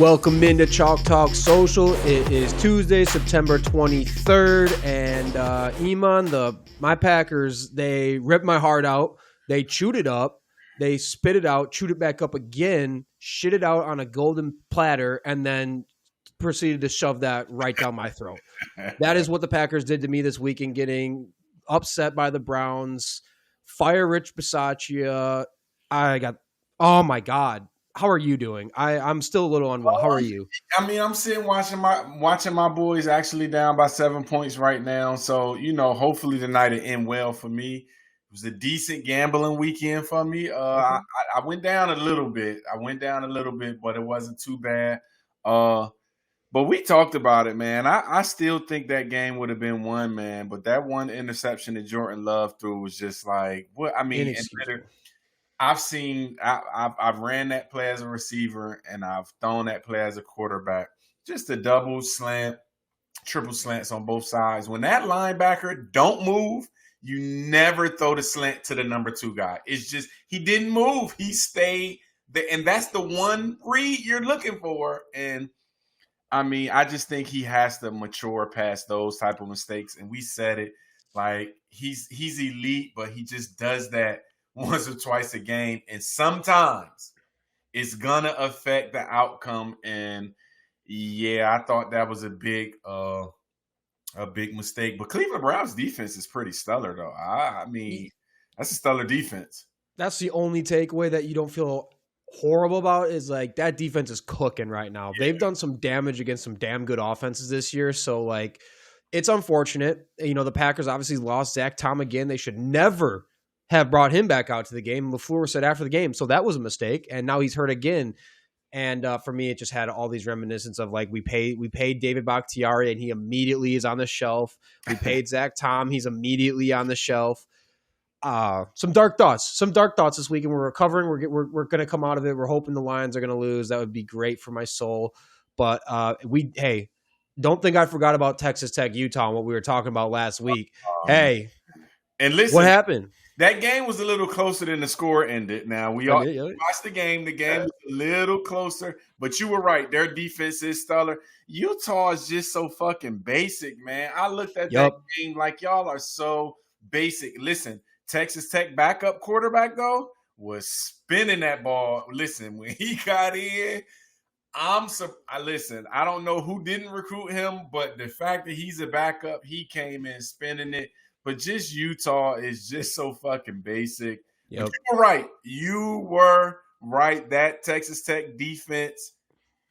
Welcome into Chalk Talk Social. It is Tuesday, September 23rd, and Iman, my Packers, they ripped my heart out. They chewed it up. They spit it out, chewed it back up again, shit it out on a golden platter, and then proceeded to shove that right down my throat. That is what the Packers did to me this weekend, getting upset by the Browns. Fire Rich Bisaccia. Oh my God. How are you doing? I'm still a little unwell. How are you? I mean, I'm sitting watching my boys actually down by 7 points right now. So, hopefully tonight it end well for me. It was a decent gambling weekend for me. I went down a little bit. But it wasn't too bad. But we talked about it, man. I still think that game would have been won, man. But that one interception that Jordan Love threw was just like, what? I mean, I've ran that play as a receiver and I've thrown that play as a quarterback. Just a double slant, triple slants on both sides. When that linebacker don't move, you never throw the slant to the number 2 guy. It's just he didn't move. He stayed there, and that's the one read you're looking for. And I mean, I just think he has to mature past those type of mistakes. And we said it, like he's elite, but he just does that once or twice a game, and sometimes it's gonna affect the outcome. And yeah, I thought that was a big mistake. But Cleveland Browns defense is pretty stellar, though. I mean, that's a stellar defense. That's the only takeaway that you don't feel horrible about, is like that defense is cooking right now. Yeah. They've done some damage against some damn good offenses this year, so like it's unfortunate. The Packers obviously lost Zach Tom again. They should never have brought him back out to the game. LaFleur said after the game, so that was a mistake, and now he's hurt again. And for me, it just had all these reminiscences of like we paid David Bakhtiari, and he immediately is on the shelf. We paid Zach Tom, he's immediately on the shelf. Some dark thoughts this week, and we're recovering. We're going to come out of it. We're hoping the Lions are going to lose. That would be great for my soul. But don't think I forgot about Texas Tech, Utah, and what we were talking about last week. And listen, what happened? That game was a little closer than the score ended. Now, we all watched the game. The game was a little closer, but you were right. Their defense is stellar. Utah is just so fucking basic, man. I looked at that game like y'all are so basic. Listen, Texas Tech backup quarterback, though, was spinning that ball. Listen, when he got in, I don't know who didn't recruit him, but the fact that he's a backup, he came in spinning it. But just Utah is just so fucking basic. Yep. You were right. That Texas Tech defense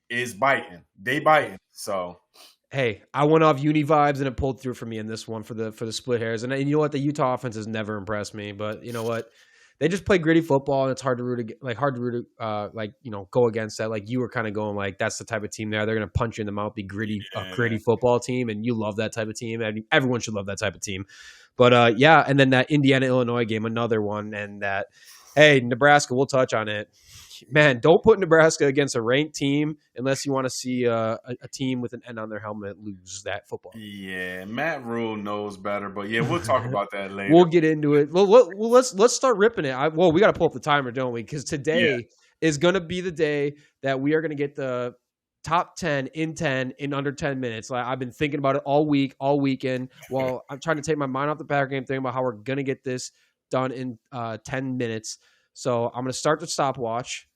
is biting. They biting. So, hey, I went off uni vibes and it pulled through for me in this one for the split hairs. And you know what? The Utah offense has never impressed me. But you know what? They just play gritty football, and it's hard to go against that. Like you were kind of going like that's the type of team there. They're going to punch you in the mouth, be gritty football team, and you love that type of team. And everyone should love that type of team. But and then that Indiana-Illinois game, another one, and that, hey, Nebraska, we'll touch on it. Man, don't put Nebraska against a ranked team unless you want to see a team with an N on their helmet lose that football. Yeah, Matt Rule knows better, but yeah, we'll talk about that later. We'll get into it. Well, let's start ripping it. We got to pull up the timer, don't we? Because today is going to be the day that we are going to get the top 10 in 10 in under 10 minutes. Like I've been thinking about it all weekend. While I'm trying to take my mind off the Packer game, thinking about how we're going to get this done in 10 minutes. So I'm going to start the stopwatch.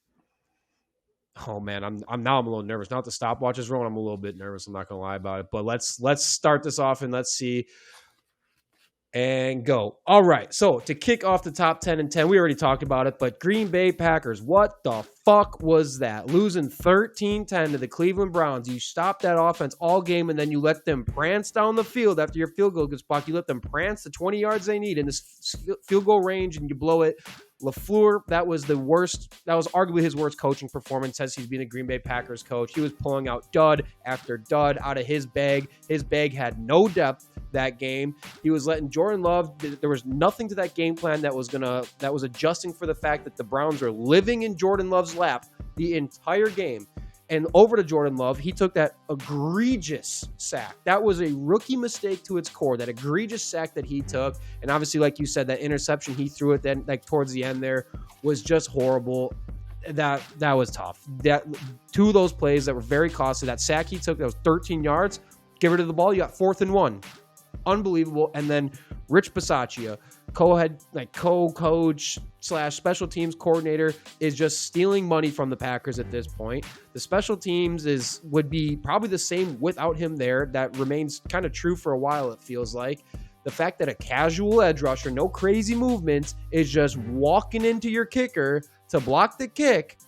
Oh man, I'm a little nervous. Now that the stopwatch is rolling, I'm a little bit nervous. I'm not gonna lie about it. But let's start this off and let's see. And go. All right. So to kick off the top 10 and 10, we already talked about it, but Green Bay Packers, what the fuck was that? Losing 13-10 to the Cleveland Browns. You stopped that offense all game, and then you let them prance down the field after your field goal gets blocked. You let them prance the 20 yards they need in this field goal range, and you blow it. LaFleur, that was the worst. That was arguably his worst coaching performance since he's been a Green Bay Packers coach. He was pulling out dud after dud out of his bag. His bag had no depth that game. He was letting Jordan Love. There was nothing to that game plan that was adjusting for the fact that the Browns are living in Jordan Love's lap the entire game. And over to Jordan Love, he took that egregious sack. That was a rookie mistake to its core, that egregious sack that he took. And obviously, like you said, that interception he threw at then, like towards the end there, was just horrible. that was tough. That two of those plays that were very costly. That sack he took that was 13 yards. Get rid of the ball. You got 4th and 1. Unbelievable. And then Rich Bisaccia, co-coach / special teams coordinator, is just stealing money from the Packers at this point. The special teams would be probably the same without him there. That remains kind of true for a while, it feels like. The fact that a casual edge rusher, no crazy movements, is just walking into your kicker to block the kick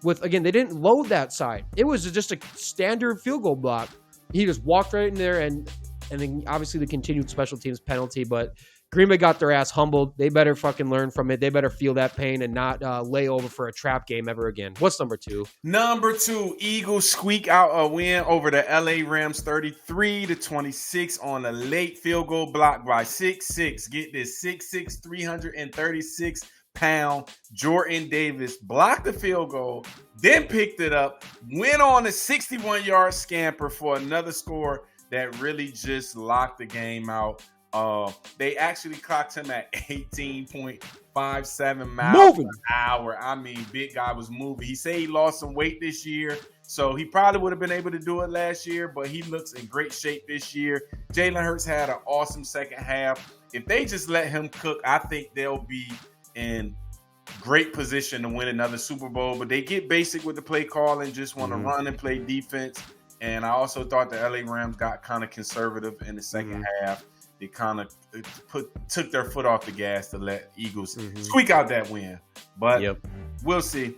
with, again, they didn't load that side. It was just a standard field goal block. He just walked right in there, and then obviously the continued special teams penalty, but Green Bay got their ass humbled. They better fucking learn from it. They better feel that pain and not lay over for a trap game ever again. What's number 2? Number 2, Eagles squeak out a win over the LA Rams 33-26 on a late field goal block by 6'6". Get this, 6'6", 336-pound Jordan Davis blocked the field goal, then picked it up, went on a 61-yard scamper for another score that really just locked the game out. They actually clocked him at 18.57 miles an hour. I mean, big guy was moving. He said he lost some weight this year, so he probably would have been able to do it last year, but he looks in great shape this year. Jalen Hurts had an awesome second half. If they just let him cook, I think they'll be in great position to win another Super Bowl, but they get basic with the play call and just want to run and play defense. And I also thought the LA Rams got kind of conservative in the second half. They kind of took their foot off the gas to let Eagles squeak out that win. But we'll see.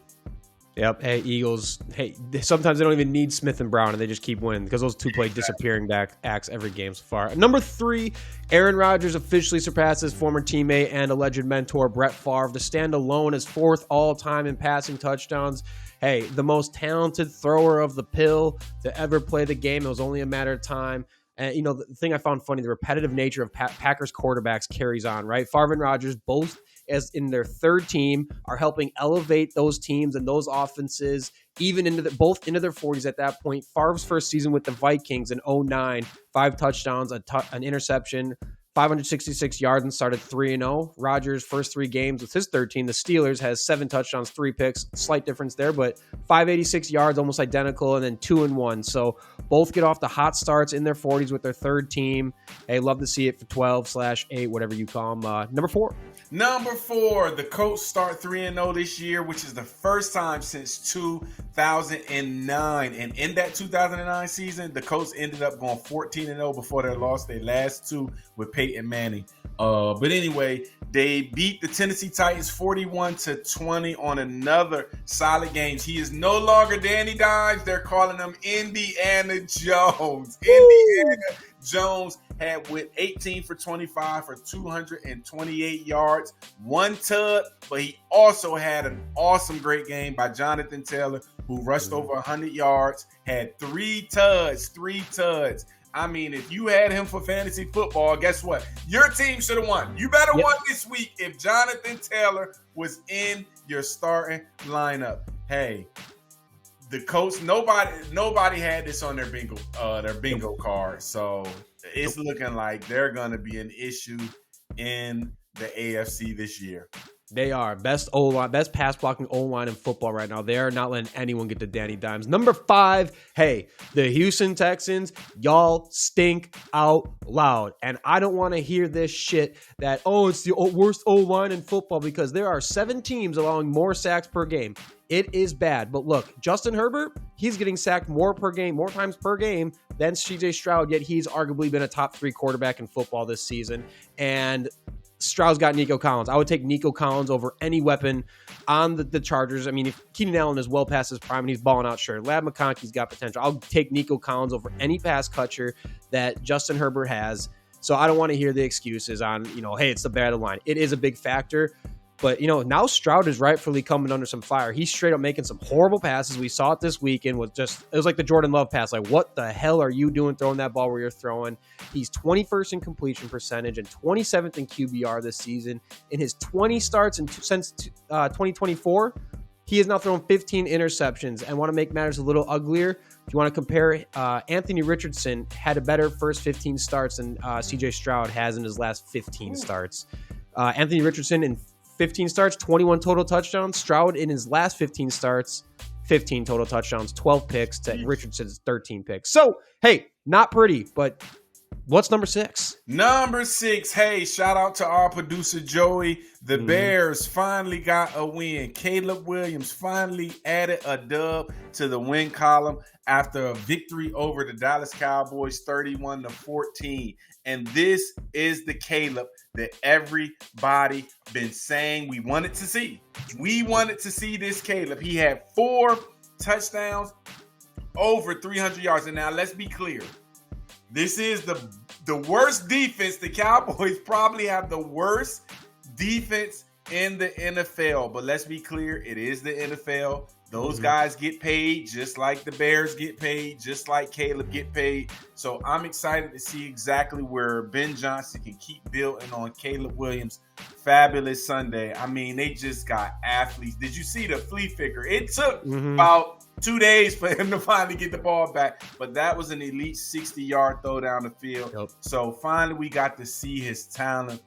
Yep. Hey, Eagles. Hey, sometimes they don't even need Smith and Brown, and they just keep winning because those two play disappearing back acts every game so far. Number 3, Aaron Rodgers officially surpasses former teammate and alleged mentor Brett Favre to stand alone as 4th all-time in passing touchdowns. Hey, the most talented thrower of the pill to ever play the game. It was only a matter of time. And, you know, the thing I found funny, the repetitive nature of Packers quarterbacks carries on, right? Favre and Rodgers, both as in their 3rd team, are helping elevate those teams and those offenses, even both into their 40s at that point. Favre's first season with the Vikings in 2009, 5 touchdowns, an interception, 566 yards, and started 3-0. Rodgers' first 3 games with his 3rd team, the Steelers, has 7 touchdowns, 3 picks. Slight difference there, but 586 yards, almost identical, and then 2-1. So both get off the hot starts in their 40s with their 3rd team. Hey, love to see it for 12/8, whatever you call them. Number 4. Number 4, the Colts start 3-0 this year, which is the first time since 2009. And in that 2009 season, the Colts ended up going 14-0 before they lost their last 2 with Peyton Manning. But anyway, they beat the Tennessee Titans 41-20 on another solid game. He is no longer Danny Dimes. They're calling him Indiana Jones. Indiana Jones went 18 for 25 for 228 yards, 1 tud, but he also had an awesome, great game by Jonathan Taylor, who rushed over 100 yards, had 3 tuds. I mean, if you had him for fantasy football, guess what? Your team should have won. You better won this week if Jonathan Taylor was in your starting lineup. Hey, the Colts, nobody had this on their bingo card. So it's looking like they're going to be an issue in the AFC this year. They are best O-line, best pass blocking O-line in football right now. They are not letting anyone get to Danny Dimes. Number 5, hey, the Houston Texans, y'all stink out loud. And I don't want to hear this shit that, it's the worst O-line in football, because there are 7 teams allowing more sacks per game. It is bad. But look, Justin Herbert, he's getting sacked more times per game than CJ Stroud, yet he's arguably been a top 3 quarterback in football this season. And Stroud's got Nico Collins. I would take Nico Collins over any weapon on the Chargers. I mean, if Keenan Allen is well past his prime and he's balling out, sure. Ladd McConkey's got potential. I'll take Nico Collins over any pass catcher that Justin Herbert has. So I don't want to hear the excuses on, hey, it's the battle line. It is a big factor. But, now Stroud is rightfully coming under some fire. He's straight up making some horrible passes. We saw it this weekend. It was like the Jordan Love pass. Like, what the hell are you doing throwing that ball where you're throwing? He's 21st in completion percentage and 27th in QBR this season. In his 20 starts since 2024, he has now thrown 15 interceptions. And want to make matters a little uglier, if you want to compare, Anthony Richardson had a better first 15 starts than CJ Stroud has in his last 15 starts. Anthony Richardson in 15 starts, 21 total touchdowns. Stroud in his last 15 starts, 15 total touchdowns, 12 picks to Richardson's 13 picks. So, hey, not pretty, but what's number 6? Number 6. Hey, shout out to our producer, Joey. The Bears finally got a win. Caleb Williams finally added a dub to the win column after a victory over the Dallas Cowboys 31-14. And this is the Caleb that everybody been saying we wanted to see. We wanted to see this Caleb. He had 4 touchdowns, over 300 yards. And now let's be clear. This is the worst defense. The Cowboys probably have the worst defense in the NFL. But let's be clear, it is the NFL. Those guys get paid just like the Bears get paid, just like Caleb get paid. So I'm excited to see exactly where Ben Johnson can keep building on Caleb Williams' fabulous Sunday. I mean, they just got athletes. Did you see the flea flicker? It took about 2 days for him to finally get the ball back, but that was an elite 60-yard throw down the field. Yep. So finally we got to see his talent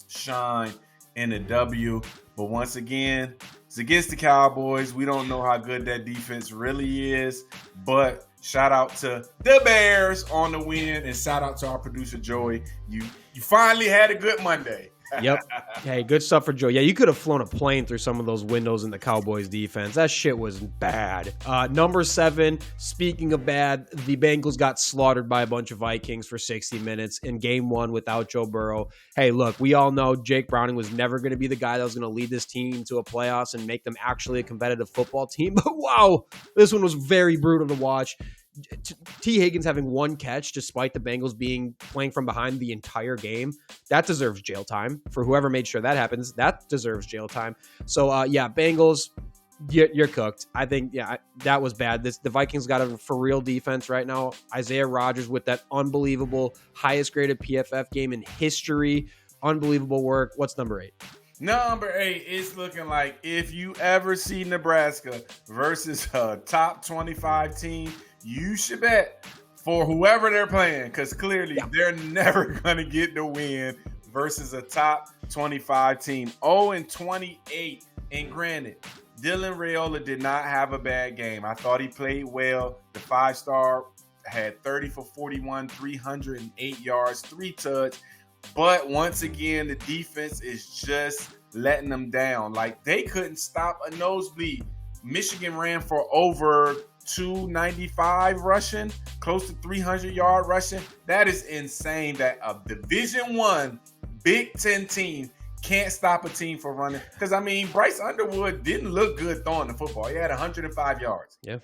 shine in a W. But once again, it's against the Cowboys. We don't know how good that defense really is, but shout out to the Bears on the win, and shout out to our producer, Joey. You finally had a good Monday. Yep. Hey, good stuff for Joe. Yeah, you could have flown a plane through some of those windows in the Cowboys defense. That shit was bad. Number 7, speaking of bad, the Bengals got slaughtered by a bunch of Vikings for 60 minutes in game 1 without Joe Burrow. Hey, look, we all know Jake Browning was never going to be the guy that was going to lead this team to a playoffs and make them actually a competitive football team. But wow, this one was very brutal to watch. T. Higgins having 1 catch despite the Bengals playing from behind the entire game, that deserves jail time. For whoever made sure that happens, that deserves jail time. So Bengals, you're cooked. I think that was bad. The Vikings got a for real defense right now. Isaiah Rodgers with that unbelievable highest graded PFF game in history. Unbelievable work. What's number 8? Number 8 is looking like if you ever see Nebraska versus a top 25 team, you should bet for whoever they're playing, because clearly they're never going to get the win versus a top 25 team. 0-28. And granted, Dylan Raiola did not have a bad game. I thought he played well. The 5-star had 30 for 41, 308 yards, 3 touchdowns. But once again, the defense is just letting them down. Like, they couldn't stop a nosebleed. Michigan ran for over 295 rushing, close to 300-yard rushing. That is insane that a Division I Big Ten team can't stop a team from running. Because, I mean, Bryce Underwood didn't look good throwing the football. He had 105 yards. Yeah.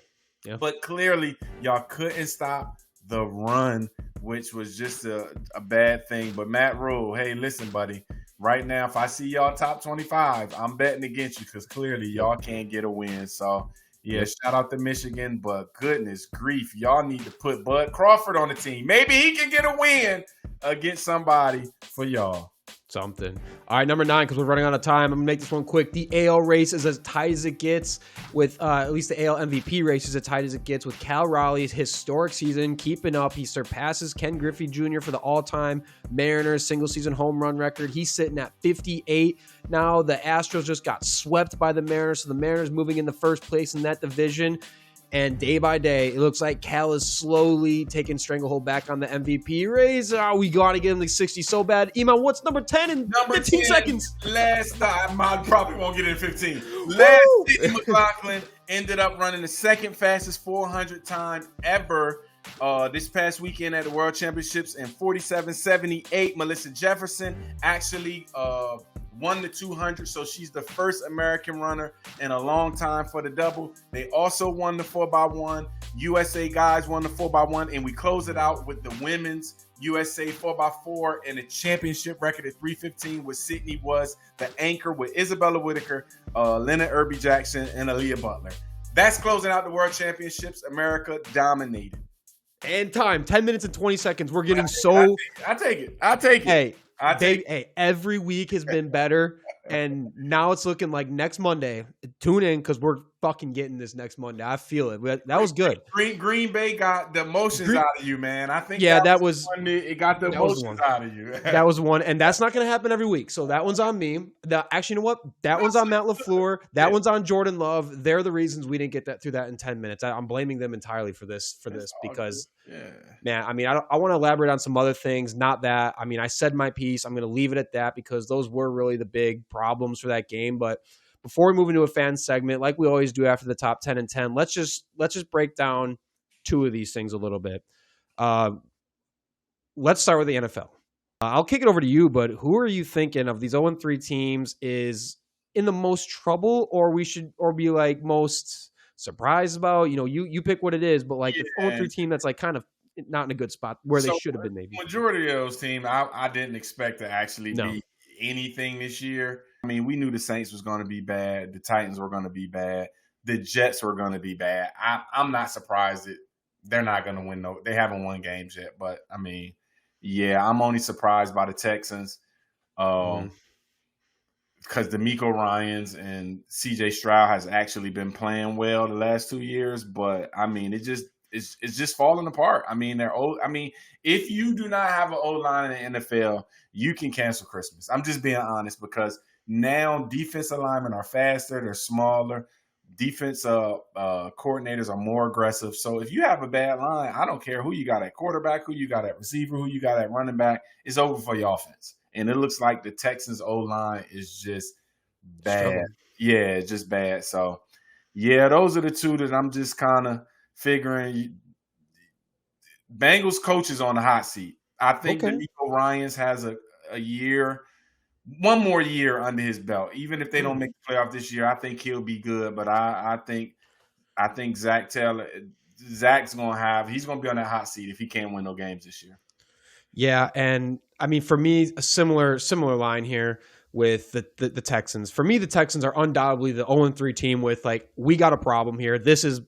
But clearly, y'all couldn't stop the run, which was just a bad thing. But Matt Rule, hey, listen, buddy. Right now, if I see y'all top 25, I'm betting against you because clearly y'all can't get a win. So, yeah, shout out to Michigan. But goodness grief, y'all need to put Bud Crawford on the team. Maybe he can get a win against somebody for y'all. Something. All right, number 9, because we're running out of time. I'm going to make this one quick. The AL race is as tight as it gets with, at least the AL MVP race is as tight as it gets with Cal Raleigh's historic season keeping up. He surpasses Ken Griffey Jr. for the all-time Mariners single-season home run record. He's sitting at 58. Now the Astros just got swept by the Mariners, so the Mariners moving in the first place in that division. And day by day, it looks like Cal is slowly taking stranglehold back on the MVP race. Oh, we got to get him to 60 so bad. Iman, what's number 10 in 15 seconds? Last time, I probably won't get it in 15. Last Sidney McLaughlin ended up running the second fastest 400 time ever this past weekend at the World Championships in 47.78. Melissa Jefferson actually won the 200, so she's the first American runner in a long time for the double. They also won the 4x1. USA guys won the 4x1, and we close it out with the women's USA 4x4 and a championship record at 3:15, where Sydney was the anchor with Isabella Whitaker, Lena Irby Jackson, and Aaliyah Butler. That's closing out the World Championships. America dominated. And time, 10 minutes and 20 seconds. We're getting I take it. Hey, every week has been better, and now it's looking like next Monday. Tune in because we're fucking getting this next Monday. I feel it. That was good. Green Bay got the emotions out of you, man. I think that was one that it got the emotions out of you. That was one, and that's not going to happen every week. So that one's on me. Actually, you know what? That one's on Matt LaFleur. That one's on Jordan Love. They're the reasons we didn't get through that in 10 minutes. I'm blaming them entirely for this because, man, I mean, I want to elaborate on some other things. Not that. I mean, I said my piece. I'm going to leave it at that because those were really the big problems for that game. But before we move into a fan segment, like we always do after the top 10 and 10, let's just break down two of these things a little bit. Let's start with the NFL. I'll kick it over to you, but who are you thinking of these 0-3 teams is in the most trouble, or be like most surprised about? You know, you pick what it is, but like the 0-3 team that's like kind of not in a good spot where they should have been maybe. Majority of those teams, I didn't expect to actually be anything this year. I mean, we knew the Saints was going to be bad. The Titans were going to be bad. The Jets were going to be bad. I'm not surprised that they're not going to win. They haven't won games yet, but I mean, yeah, I'm only surprised by the Texans because DeMeco Ryans and C.J. Stroud has actually been playing well the last 2 years. But I mean, it's just falling apart. I mean, they're old. I mean, if you do not have an O-line in the NFL, you can cancel Christmas. I'm just being honest because now defensive linemen are faster, they're smaller. Defense coordinators are more aggressive. So if you have a bad line, I don't care who you got at quarterback, who you got at receiver, who you got at running back. It's over for your offense. And it looks like the Texans O-line is just bad. Struggle. Yeah, it's just bad. So, yeah, those are the two that I'm just kind of figuring. Bengals coach is on the hot seat. I think DeMeco Ryans has a year – one more year under his belt. Even if they don't make the playoff this year, I think he'll be good. But I think Zach Taylor, he's going to be on that hot seat if he can't win no games this year. Yeah, and I mean for me, a similar line here with the Texans. For me, the Texans are undoubtedly the 0-3 team with like we got a problem here. This is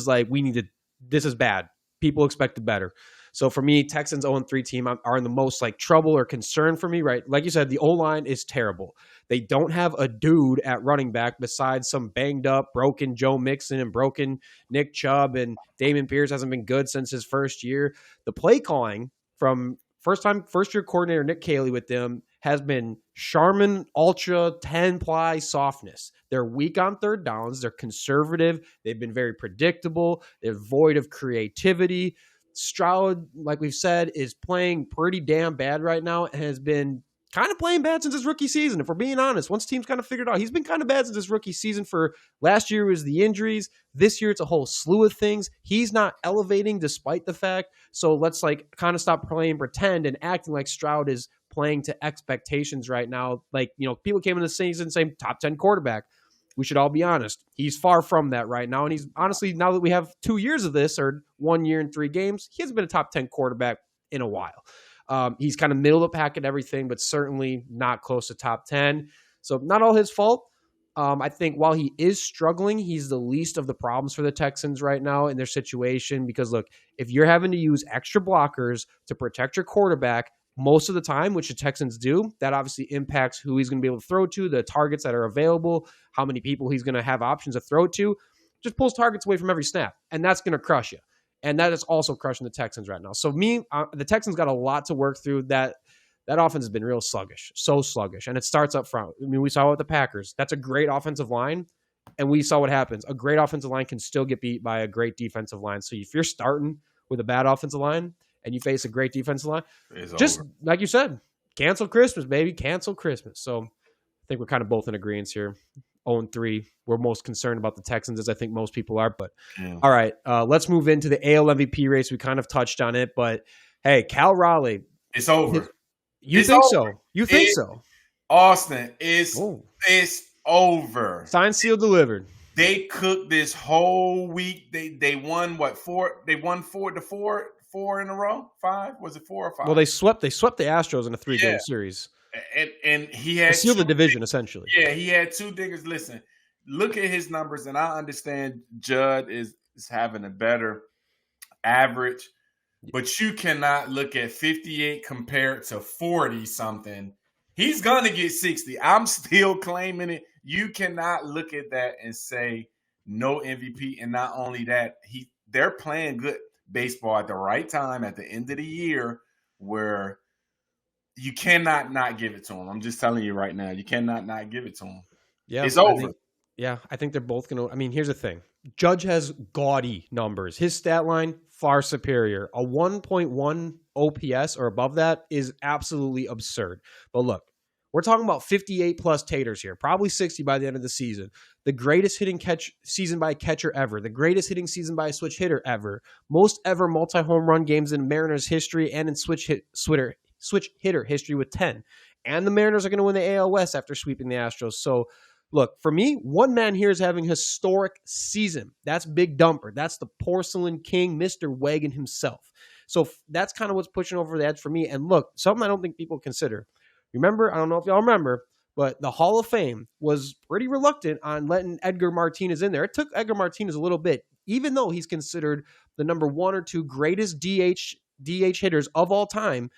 like this is bad. People expected better. So for me, Texans 0-3 team are in the most like trouble or concern for me, right? Like you said, the O-line is terrible. They don't have a dude at running back besides some banged up, broken Joe Mixon and broken Nick Chubb, and Dameon Pierce hasn't been good since his first year. The play calling from first year coordinator Nick Caley with them has been Charmin Ultra 10-ply softness. They're weak on third downs. They're conservative. They've been very predictable. They're void of creativity. Stroud, like we've said, is playing pretty damn bad right now and has been kind of playing bad since his rookie season. If we're being honest, once teams kind of figured out, he's been kind of bad since his rookie season. For last year was the injuries. This year it's a whole slew of things. He's not elevating despite the fact. So let's like kind of stop playing pretend and acting like Stroud is playing to expectations right now. Like, you know, people came in the season saying top 10 quarterback. We should all be honest. He's far from that right now. And he's honestly, now that we have 2 years of this, or 1 year and 3 games, he hasn't been a top 10 quarterback in a while. He's kind of middle of the pack at everything, but certainly not close to top 10. So not all his fault. I think while he is struggling, he's the least of the problems for the Texans right now in their situation. Because look, if you're having to use extra blockers to protect your quarterback most of the time, which the Texans do, that obviously impacts who he's going to be able to throw to, the targets that are available, how many people he's going to have options to throw to. Just pulls targets away from every snap, and that's going to crush you. And that is also crushing the Texans right now. So the Texans got a lot to work through. That offense has been real sluggish, so sluggish. And it starts up front. I mean, we saw it with the Packers. That's a great offensive line, and we saw what happens. A great offensive line can still get beat by a great defensive line. So if you're starting with a bad offensive line and you face a great defensive line, just over. Like you said, cancel Christmas, baby. Cancel Christmas. So I think we're kind of both in agreement here. 0-3. We're most concerned about the Texans, as I think most people are. But all right, let's move into the AL MVP race. We kind of touched on it, but hey, Cal Raleigh. It's over. You think so? You think so? Austin, it's over. Signed, sealed, delivered. They cooked this whole week. They won what, 4? They won 4 in a row? 5? Was it 4 or 5? Well, they swept the Astros in a 3-game series. And he had sealed the division essentially. Yeah, he had 2 dingers. Listen, look at his numbers, and I understand Judd is having a better average, but you cannot look at 58 compared to 40 something. He's gonna get 60. I'm still claiming it. You cannot look at that and say no MVP, and not only that, they're playing good baseball at the right time at the end of the year, where you cannot not give it to them. I'm just telling you right now, you cannot not give it to them. Yeah, It's over. I think they're both going to. I mean, here's the thing. Judge has gaudy numbers. His stat line, far superior. A 1.1 OPS or above that is absolutely absurd. But look, we're talking about 58 plus taters here, probably 60 by the end of the season. The greatest hitting season by a catcher ever. The greatest hitting season by a switch hitter ever. Most ever multi-home run games in Mariners history and in switch hitter history with 10. And the Mariners are going to win the AL West after sweeping the Astros. So, look, for me, one man here is having a historic season. That's Big Dumper. That's the Porcelain King, Mr. Wagon himself. So that's kind of what's pushing over the edge for me. And look, something I don't think people consider. Remember, I don't know if y'all remember, but the Hall of Fame was pretty reluctant on letting Edgar Martinez in there. It took Edgar Martinez a little bit, even though he's considered the number 1 or 2 greatest DH hitters of all time.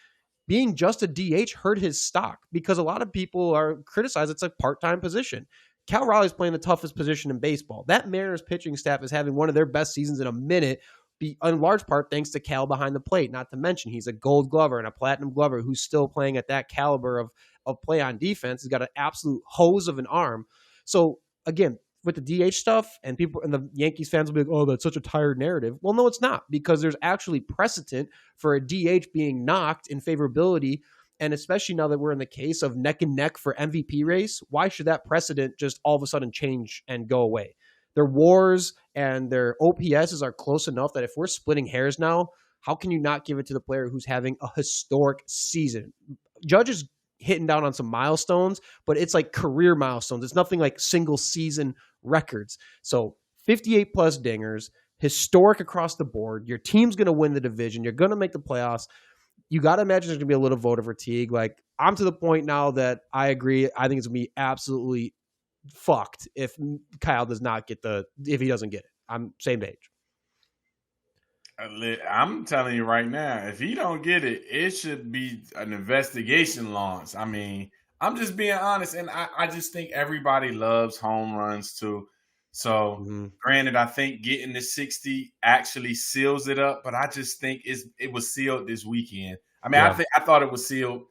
Being just a DH hurt his stock because a lot of people are criticized it's a part-time position. Cal Raleigh's playing the toughest position in baseball. That Mariners pitching staff is having one of their best seasons in a minute, in large part thanks to Cal behind the plate. Not to mention he's a gold glover and a platinum glover who's still playing at that caliber of play on defense. He's got an absolute hose of an arm. So again, with the DH stuff, and people and the Yankees fans will be like, oh, that's such a tired narrative. Well, no, it's not, because there's actually precedent for a DH being knocked in favorability. And especially now that we're in the case of neck and neck for MVP race, why should that precedent just all of a sudden change and go away? Their WARs and their OPSs are close enough that if we're splitting hairs now, how can you not give it to the player who's having a historic season? Judge is hitting down on some milestones, but it's like career milestones. It's nothing like single season records. So 58 plus dingers, historic across the board. Your team's going to win the division. You're going to make the playoffs. You got to imagine there's going to be a little voter fatigue. Like, I'm to the point now that I agree. I think it's going to be absolutely fucked if Kyle does not get if he doesn't get it. I'm same page. I'm telling you right now, if he don't get it, it should be an investigation launch. I mean, I'm just being honest, and I just think everybody loves home runs too. So, granted, I think getting the 60 actually seals it up, but I just think it was sealed this weekend. I mean, I thought it was sealed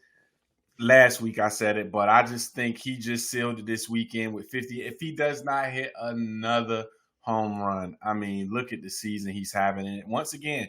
last week. I said it, but I just think he just sealed it this weekend with 50. If he does not hit another home run, I mean, look at the season he's having. And once again,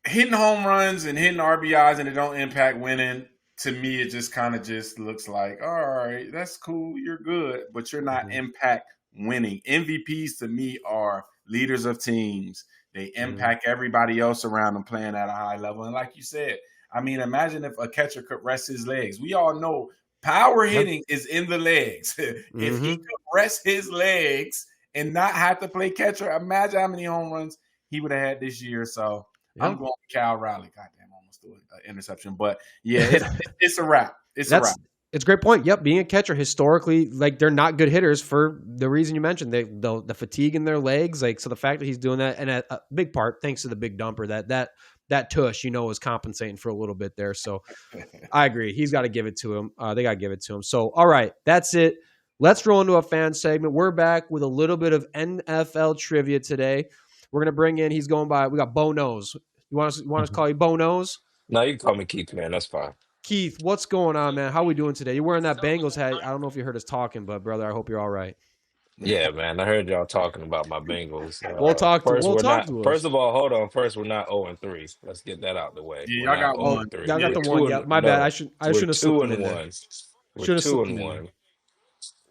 hitting home runs and hitting RBIs and it don't impact winning, to me, it just kind of just looks like, all right, that's cool, you're good, but you're not impact winning. MVPs to me are leaders of teams. They impact everybody else around them playing at a high level. And like you said, I mean, imagine if a catcher could rest his legs. We all know power hitting is in the legs. If he could rest his legs and not have to play catcher, imagine how many home runs he would have had this year. So I'm going with Cal Riley. Goddamn, almost threw an interception. But yeah, it's a wrap. It's a wrap. It's a great point. Yep, being a catcher historically, like, they're not good hitters for the reason you mentioned. The fatigue in their legs, like, so the fact that he's doing that, and a big part thanks to the big dumper, that tush, is compensating for a little bit there. So I agree. He's got to give it to him. They got to give it to him. So, all right, that's it. Let's roll into a fan segment. We're back with a little bit of NFL trivia today. We're going to bring in, we got Bo Nose. You want us to call you Bo Nose? No, you can call me Keith, man. That's fine. Keith, what's going on, man? How we doing today? You're wearing that Bengals hat. I don't know if you heard us talking, but brother, I hope you're all right. Yeah, man. I heard y'all talking about my Bengals. We'll talk to us. First of all, hold on. First, we're not 0-3. Let's get that out the way. Yeah, y'all got one. Y'all got the one. Yeah, my bad. I shouldn't have slipped in there. We're 2-1.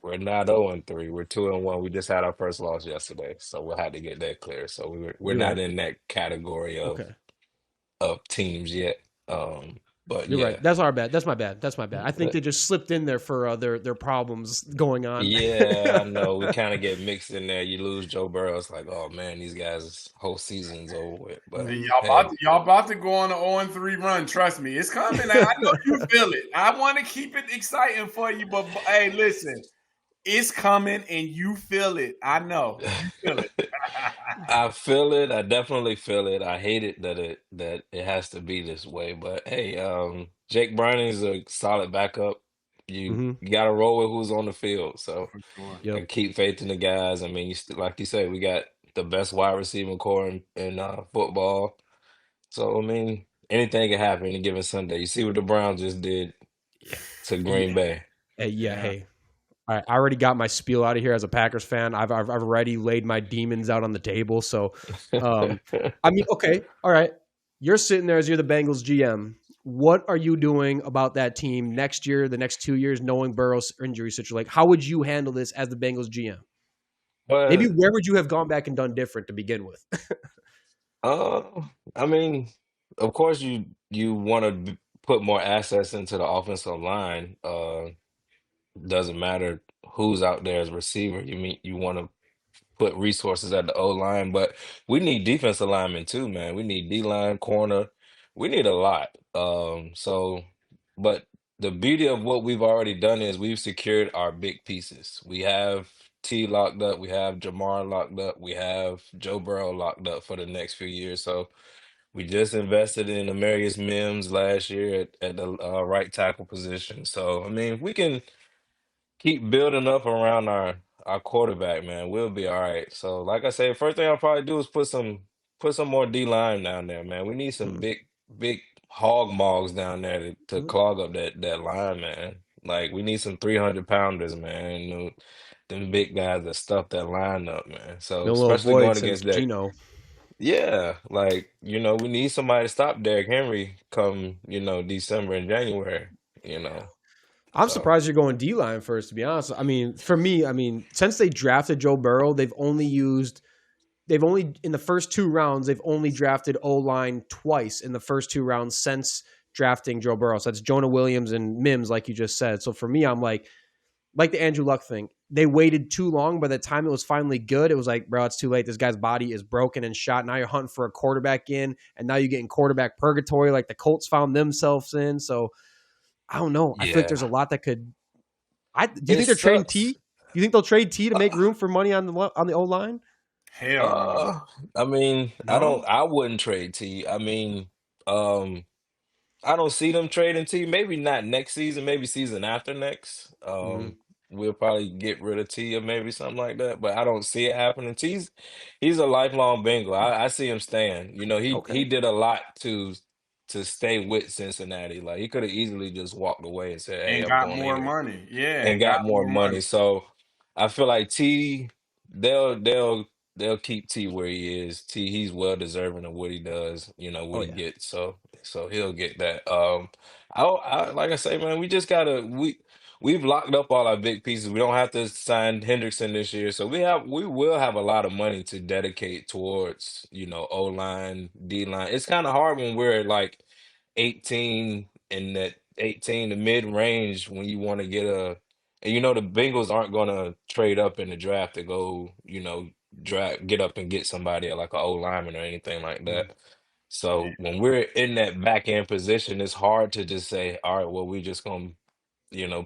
We're not 0-3. We're 2-1. We just had our first loss yesterday, so we'll have to get that clear. So we're not in that category of teams yet. But you're right. That's our bad. That's my bad. I think they just slipped in there for their problems going on. Yeah, I know. We kind of get mixed in there. You lose Joe Burrow, it's like, oh man, these guys' whole season's over with. But y'all about to go on an 0-3 run. Trust me, it's coming. I know you feel it. I want to keep it exciting for you, but hey, listen. It's coming and you feel it. I know. You feel it. I feel it. I definitely feel it. I hate it that it has to be this way. But hey, Jake Browning's a solid backup. you got to roll with who's on the field. So For sure. and keep faith in the guys. I mean, like you said, we got the best wide receiving core in football. So I mean, anything can happen any given Sunday. You see what the Browns just did to Green Yeah. Bay. Yeah. Hey, I already got my spiel out of here as a Packers fan. I've already laid my demons out on the table. So, I mean, okay, all right. You're sitting there as you're the Bengals GM. What are you doing about that team next year, the next 2 years, knowing Burrow's injury situation? Like, how would you handle this as the Bengals GM? Maybe But where would you have gone back and done different to begin with? uh, I mean, of course you want to put more assets into the offensive line. Doesn't matter who's out there as receiver. You want to put resources at the O line, but we need defensive linemen too, man. We need D line, corner. We need a lot. But the beauty of what we've already done is we've secured our big pieces. We have T locked up, we have Jamar locked up, we have Joe Burrow locked up for the next few years. So we just invested in Amarius Mims last year at the right tackle position. So I mean, we can keep building up around our quarterback, man. We'll be all right. So, like I said, first thing I'll probably do is put some more D line down there, man. We need some big hog mogs down there to clog up that line, man. Like we need some 300 pounders, man. You know, them big guys that stuff that line up, man. So Been a little especially void going since against that, Gino. yeah, like we need somebody to stop Derrick Henry come December and January. You know, I'm so surprised you're going D line first, to be honest. I mean, for me, since they drafted Joe Burrow, they've only in the first 2 rounds, they've only drafted O line twice in the first 2 rounds since drafting Joe Burrow. So that's Jonah Williams and Mims, like you just said. So for me, I'm like the Andrew Luck thing. They waited too long. By the time it was finally good, it was like, bro, it's too late. This guy's body is broken and shot. Now you're hunting for a quarterback in, and now you're getting quarterback purgatory like the Colts found themselves in. So I don't know. I feel like there's a yeah, lot that could. Do you it think they're trading T? sucks. Do you think they'll trade T to make Uh, room for money on the O line? Hell no. Uh, I mean, No. I wouldn't trade T. I mean, um, I don't see them trading T. Maybe not next season, maybe season after next. Mm-hmm. We'll probably get rid of T or maybe something like that, but I don't see it happening. He's a lifelong Bengal. I see him staying. You know, he Okay. did a lot to stay with Cincinnati. Like he could have easily just walked away and said, "Hey, And I'm got going more here." money. Yeah, And and got got more more money. money. So I feel like T, they'll they'll they'll keep T where he is. T, he's well deserving of what he does. You know Oh what he yeah. gets. So he'll get that. I like I say, man, we just gotta we've locked up all our big pieces. We don't have to sign Hendrickson this year, so we will have a lot of money to dedicate towards O line, D line. It's kind of hard when we're like 18 in that 18 the mid range when you want to get and the Bengals aren't gonna trade up in the draft to go, draft get up and get somebody like an O lineman or anything like Mm. that. So when we're in that back end position, it's hard to just say, all right, well, we just gonna,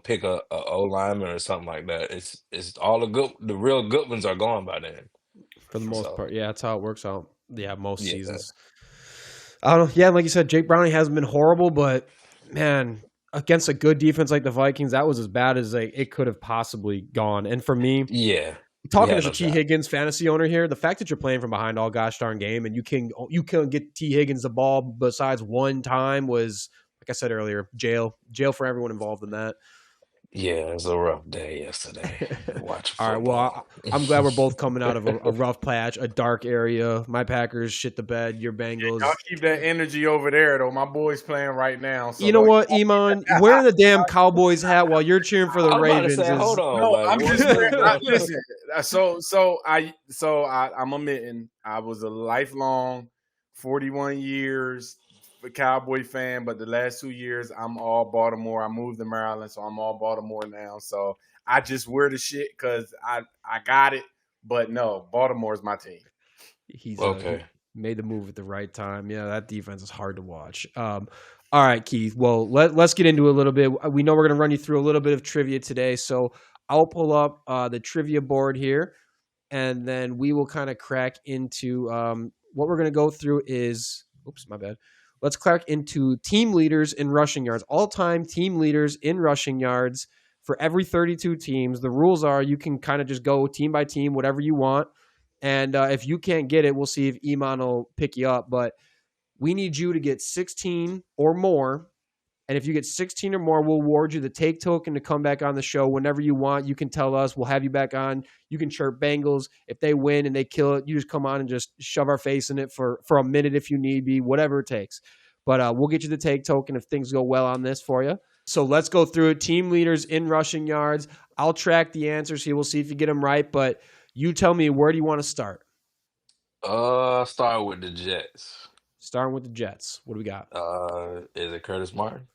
pick a O lineman or something like that. It's all the real good ones are gone by then. For the most So part, yeah, that's how it works out. Yeah, most yeah, seasons. I don't know. Yeah, like you said, Jake Browning hasn't been horrible, but man, against a good defense like the Vikings, that was as bad as it could have possibly gone. And for me, yeah, we talking had as a no T shot. Higgins fantasy owner here, the fact that you're playing from behind all gosh darn game and you can get T Higgins the ball besides one time was, like I said earlier, jail for everyone involved in that. Yeah, it was a rough day yesterday watching All right. Well, football. I'm glad we're both coming out of a rough patch, a dark area. My Packers shit the bed. Your Y'all Bengals. keep that energy over there, though. My boy's playing right now, so You know don't. what, Iman? Wearing the damn Cowboys hat while you're cheering for the I was about to Ravens say, hold is. on, No, like I'm just what's going on? listen. I'm admitting I was a lifelong 41 years Cowboy fan, but the last 2 years I'm all Baltimore. I moved to Maryland, so I'm all Baltimore now. So I just wear the shit because I got it. But no, Baltimore's my team. He Okay. made the move at the right time. Yeah, that defense is hard to watch. All right, Keith. Well, let's get into a little bit. We know we're going to run you through a little bit of trivia today, so I'll pull up the trivia board here, and then we will kind of crack into what we're going to go through is. Oops, my bad. let's click into team leaders in rushing yards. All-time team leaders in rushing yards for every 32 teams. The rules are you can kind of just go team by team, whatever you want. And if you can't get it, we'll see if Iman will pick you up. But we need you to get 16 or more. And if you get 16 or more, we'll award you the take token to come back on the show whenever you want. You can tell us. We'll have you back on. You can chirp Bengals. If they win and they kill it, you just come on and just shove our face in it for a minute if you need be, whatever it takes. But we'll get you the take token if things go well on this for you. So let's go through it. Team leaders in rushing yards. I'll track the answers here. We'll see if you get them right. But you tell me, where do you want to start? Start with the Jets. Starting with the Jets. What do we got? Is it Curtis Martin?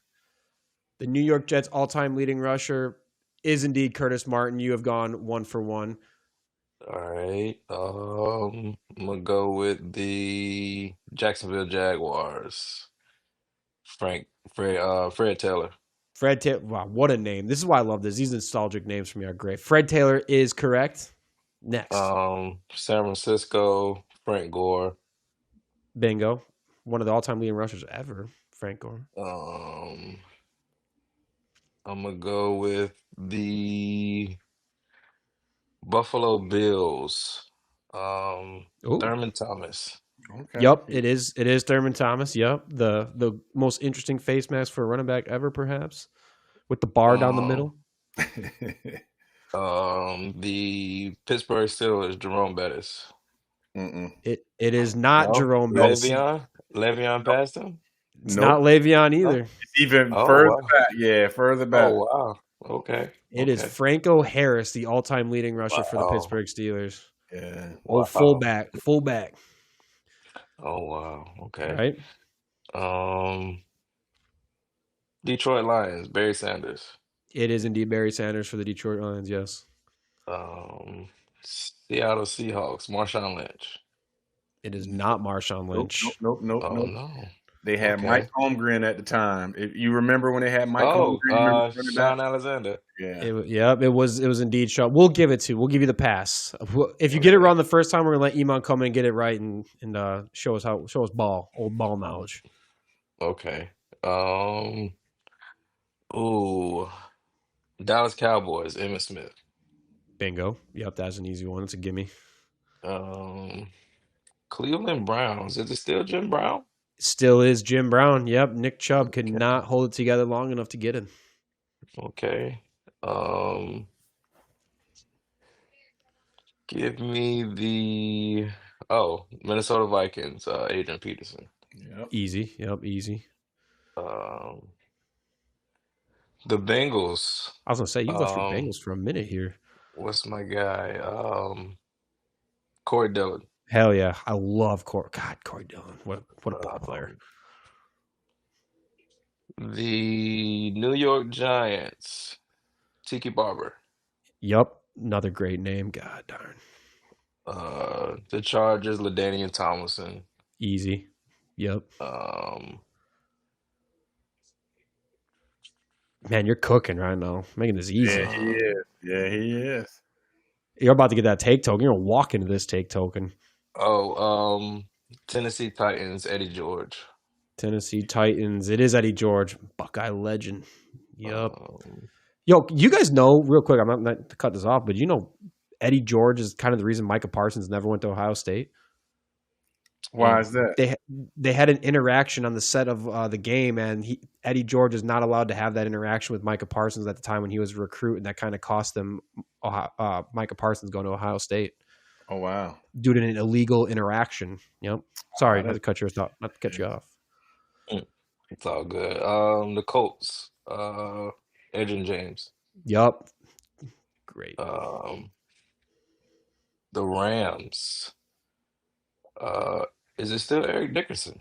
The New York Jets all-time leading rusher is indeed Curtis Martin. You have gone 1 for 1. All right. I'm gonna go with the Jacksonville Jaguars. Fred Taylor. Fred Taylor. Wow, what a name. This is why I love this. These nostalgic names for me are great. Fred Taylor is correct. Next. San Francisco, Frank Gore. Bingo. One of the all-time leading rushers ever, Frank Gore. I'm gonna go with the Buffalo Bills. Thurman Thomas. Okay. Yep, it is Thurman Thomas. Yep. The most interesting face mask for a running back ever, perhaps. With the bar down the middle. The Pittsburgh Steelers, Jerome Bettis. It is not Jerome Bettis. Le'Veon passed him? It's not Le'Veon either. It's even further back. Yeah, further back. Oh, wow. Okay. It is Franco Harris, the all-time leading rusher for the Pittsburgh Steelers. Yeah. Oh, fullback. Oh, wow. Okay. Right. Detroit Lions, Barry Sanders. It is indeed Barry Sanders for the Detroit Lions, yes. Seattle Seahawks, Marshawn Lynch. It is not Marshawn Lynch. Nope. No. They had Mike Holmgren at the time. If you remember when they had Mike Holmgren? Sean Alexander. Yeah. It was indeed Sean. We'll give you the pass. If you get it wrong the first time, we're gonna let Iman come in and get it right and show us old ball knowledge. Okay. Dallas Cowboys, Emmitt Smith. Bingo. Yep, that's an easy one. It's a gimme. Cleveland Browns. Is it still Jim Brown? Still is Jim Brown. Yep. Nick Chubb could not hold it together long enough to get him. Okay. Give me the Minnesota Vikings, Adrian Peterson. Yep. Easy. Yep, easy. The Bengals. I was gonna say you left your Bengals for a minute here. What's my guy? Corey Dillon. Hell yeah, I love Corey. God, Corey Dillon. What a ball player. The New York Giants, Tiki Barber. Yep, another great name. God darn. The Chargers, LaDainian Tomlinson. Easy. Yep. Man, you're cooking right now. Making this easy. Yeah, he is. You're about to get that take token. You're going to walk into this take token. Tennessee Titans, Eddie George. Tennessee Titans. It is Eddie George. Buckeye legend. Yep. Yo, you guys know, real quick, I'm not to cut this off, but you know Eddie George is kind of the reason Micah Parsons never went to Ohio State. Why is that? They had an interaction on the set of the game, and Eddie George is not allowed to have that interaction with Micah Parsons at the time when he was a recruit, and that kind of cost them Micah Parsons going to Ohio State. Oh, wow. Due to an illegal interaction. Yep. Sorry, not to cut you off. It's all good. The Colts, Adrian James. Yep. Great. The Rams. Is it still Eric Dickerson?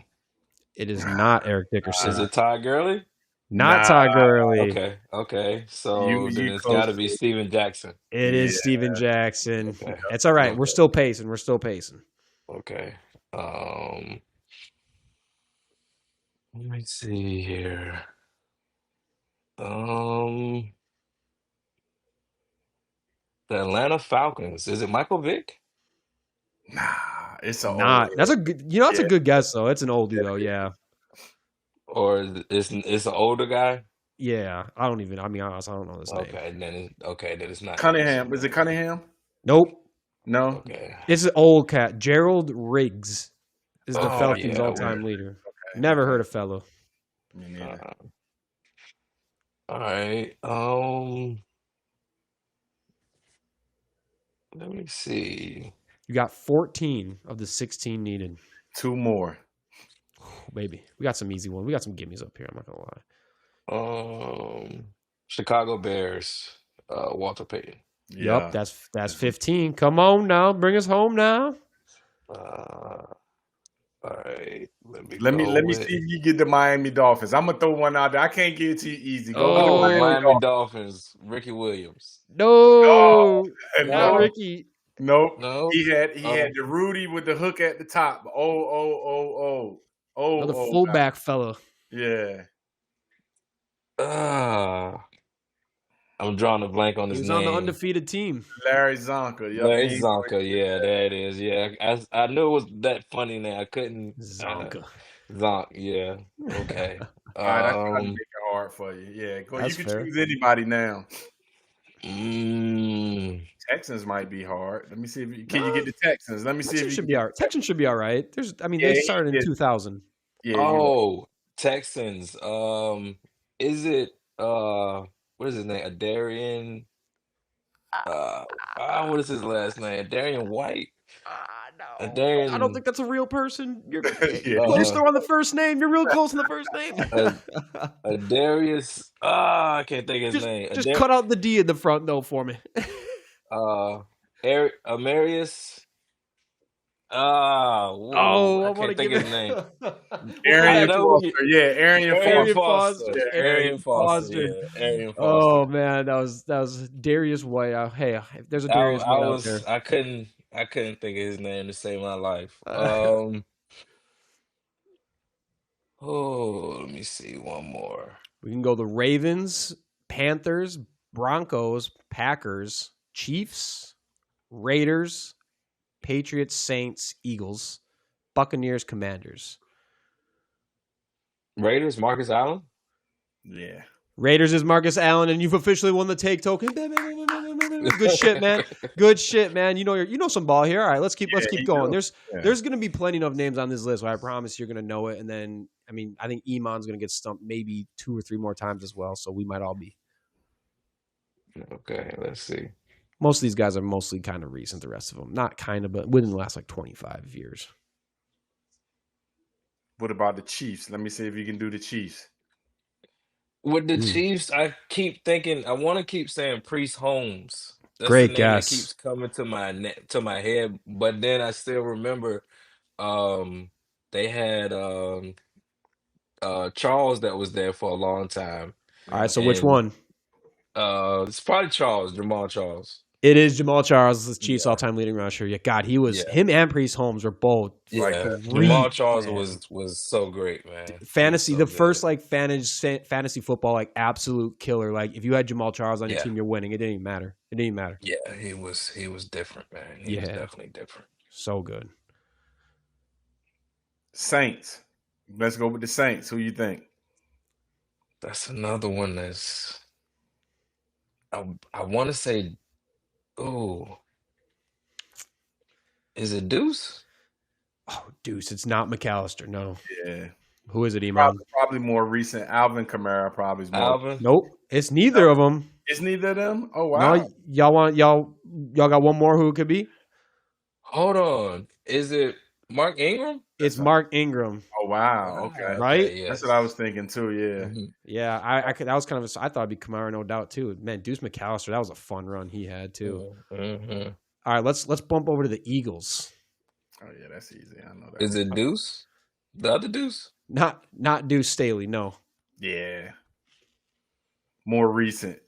It is not Eric Dickerson. Is it Ty Gurley? Not Ty Gurley. Okay. So then it's got to be Steven Jackson. It is Steven Jackson. Okay. It's all right. Okay. We're still pacing. Okay. Let me see here. The Atlanta Falcons. Is it Michael Vick? Nah, it's not. That's a good. That's a good guess though. It's an oldie though. Yeah. Or it's an older guy? Yeah, I don't even. I mean, honestly, I don't know his name. Then it's not Cunningham. Is it Cunningham? Nope. No. Okay. It's an old cat. Gerald Riggs is the Oh Falcons' yeah, all-time leader. Okay. Never heard of fellow. Me neither. all right. Let me see. You got 14 of the 16 needed. 2 more. Baby, we got some easy ones. We got some gimmies up here. I'm not gonna lie. Chicago Bears, Walter Payton. Yup, that's 15. Come on now, bring us home now. All right, Let me see if you get the Miami Dolphins. I'm gonna throw one out there. I can't get it to you easy. Go with the Miami Dolphins. Ricky Williams. No, not no, Ricky. nope. No, He had the Rudy with the hook at the top. Another fullback fella. Yeah. I'm drawing a blank on He his was name. on the undefeated team. Larry Zonka. Yep. Larry Zonka. Yeah, there it is. Yeah, I knew it was that funny name. I couldn't. Zonka. Zonk. Yeah. Okay. All right, I tried to make it hard for you. Yeah, go. You can fair. choose anybody now. Mm, Texans might be hard. Let me see if you can you get the Texans. Let me see if you should be all right. Texans should be all right. They started in 2000. Yeah. Texans. Is it what is his name? Adarian. What is his last name? Adarian White. No. Adarian. I don't think that's a real person. You're Yeah. close though on the first name. You're real close on the first name. Adarius. I can't think of his name. Just cut out the D in the front though for me. Amarius. I I can't think of his name. Arian Foster. Yeah, Arian Foster. Arian Foster. Yeah, Arian Foster. Oh man, that was Darius White. Hey, if there's a Darius White out there. I couldn't think of his name to save my life. Let me see one more. We can go the Ravens, Panthers, Broncos, Packers, Chiefs, Raiders, Patriots, Saints, Eagles, Buccaneers, Commanders. Raiders, Marcus Allen? Yeah. Raiders is Marcus Allen, and you've officially won the take token. Good shit, man. Good shit, man. You know some ball here. All right, let's keep going. There's going to be plenty of names on this list. So I promise you're going to know it. And then, I think Iman's going to get stumped maybe 2 or 3 more times as well. So we might all be. Okay, let's see. Most of these guys are mostly kind of recent. The rest of them, not kind of, but within the last 25 years. What about the Chiefs? Let me see if you can do the Chiefs. With the Chiefs, I keep thinking. I want to keep saying Priest Holmes. That's Great the name guess. that keeps coming to my head, but then I still remember they had Charles that was there for a long time. All right, so which one? It's probably Jamal Charles. It is Jamal Charles, the Chiefs' all-time leading rusher. Yeah, God, him and Priest Holmes were both. Jamal Charles was so great, man. Fantasy, the first fantasy football, absolute killer. If you had Jamal Charles on your team, you're winning. It didn't even matter. Yeah, he was different, man. He was definitely different. So good. Saints. Let's go with the Saints. Who you think? That's another one that's. I want to say. Oh, is it Deuce? Oh, Deuce. It's not McAllister. No. Yeah. Who is it, Iman? Probably more recent. Alvin Kamara probably is more. Alvin? Nope. It's neither of them. It's neither of them? Oh, wow. No, y'all got one more who it could be? Hold on. Is it Mark Ingram? It's Mark Ingram. Oh, wow. Okay. Right? Okay, yes. That's what I was thinking too, yeah. Mm-hmm. Yeah, I thought it'd be Kamara, no doubt too. Man, Deuce McAllister, that was a fun run he had too. Mm-hmm. All right, let's bump over to the Eagles. Oh yeah, that's easy. I know that. Is it Deuce? The other Deuce? Not Deuce Staley, no. Yeah. More recent.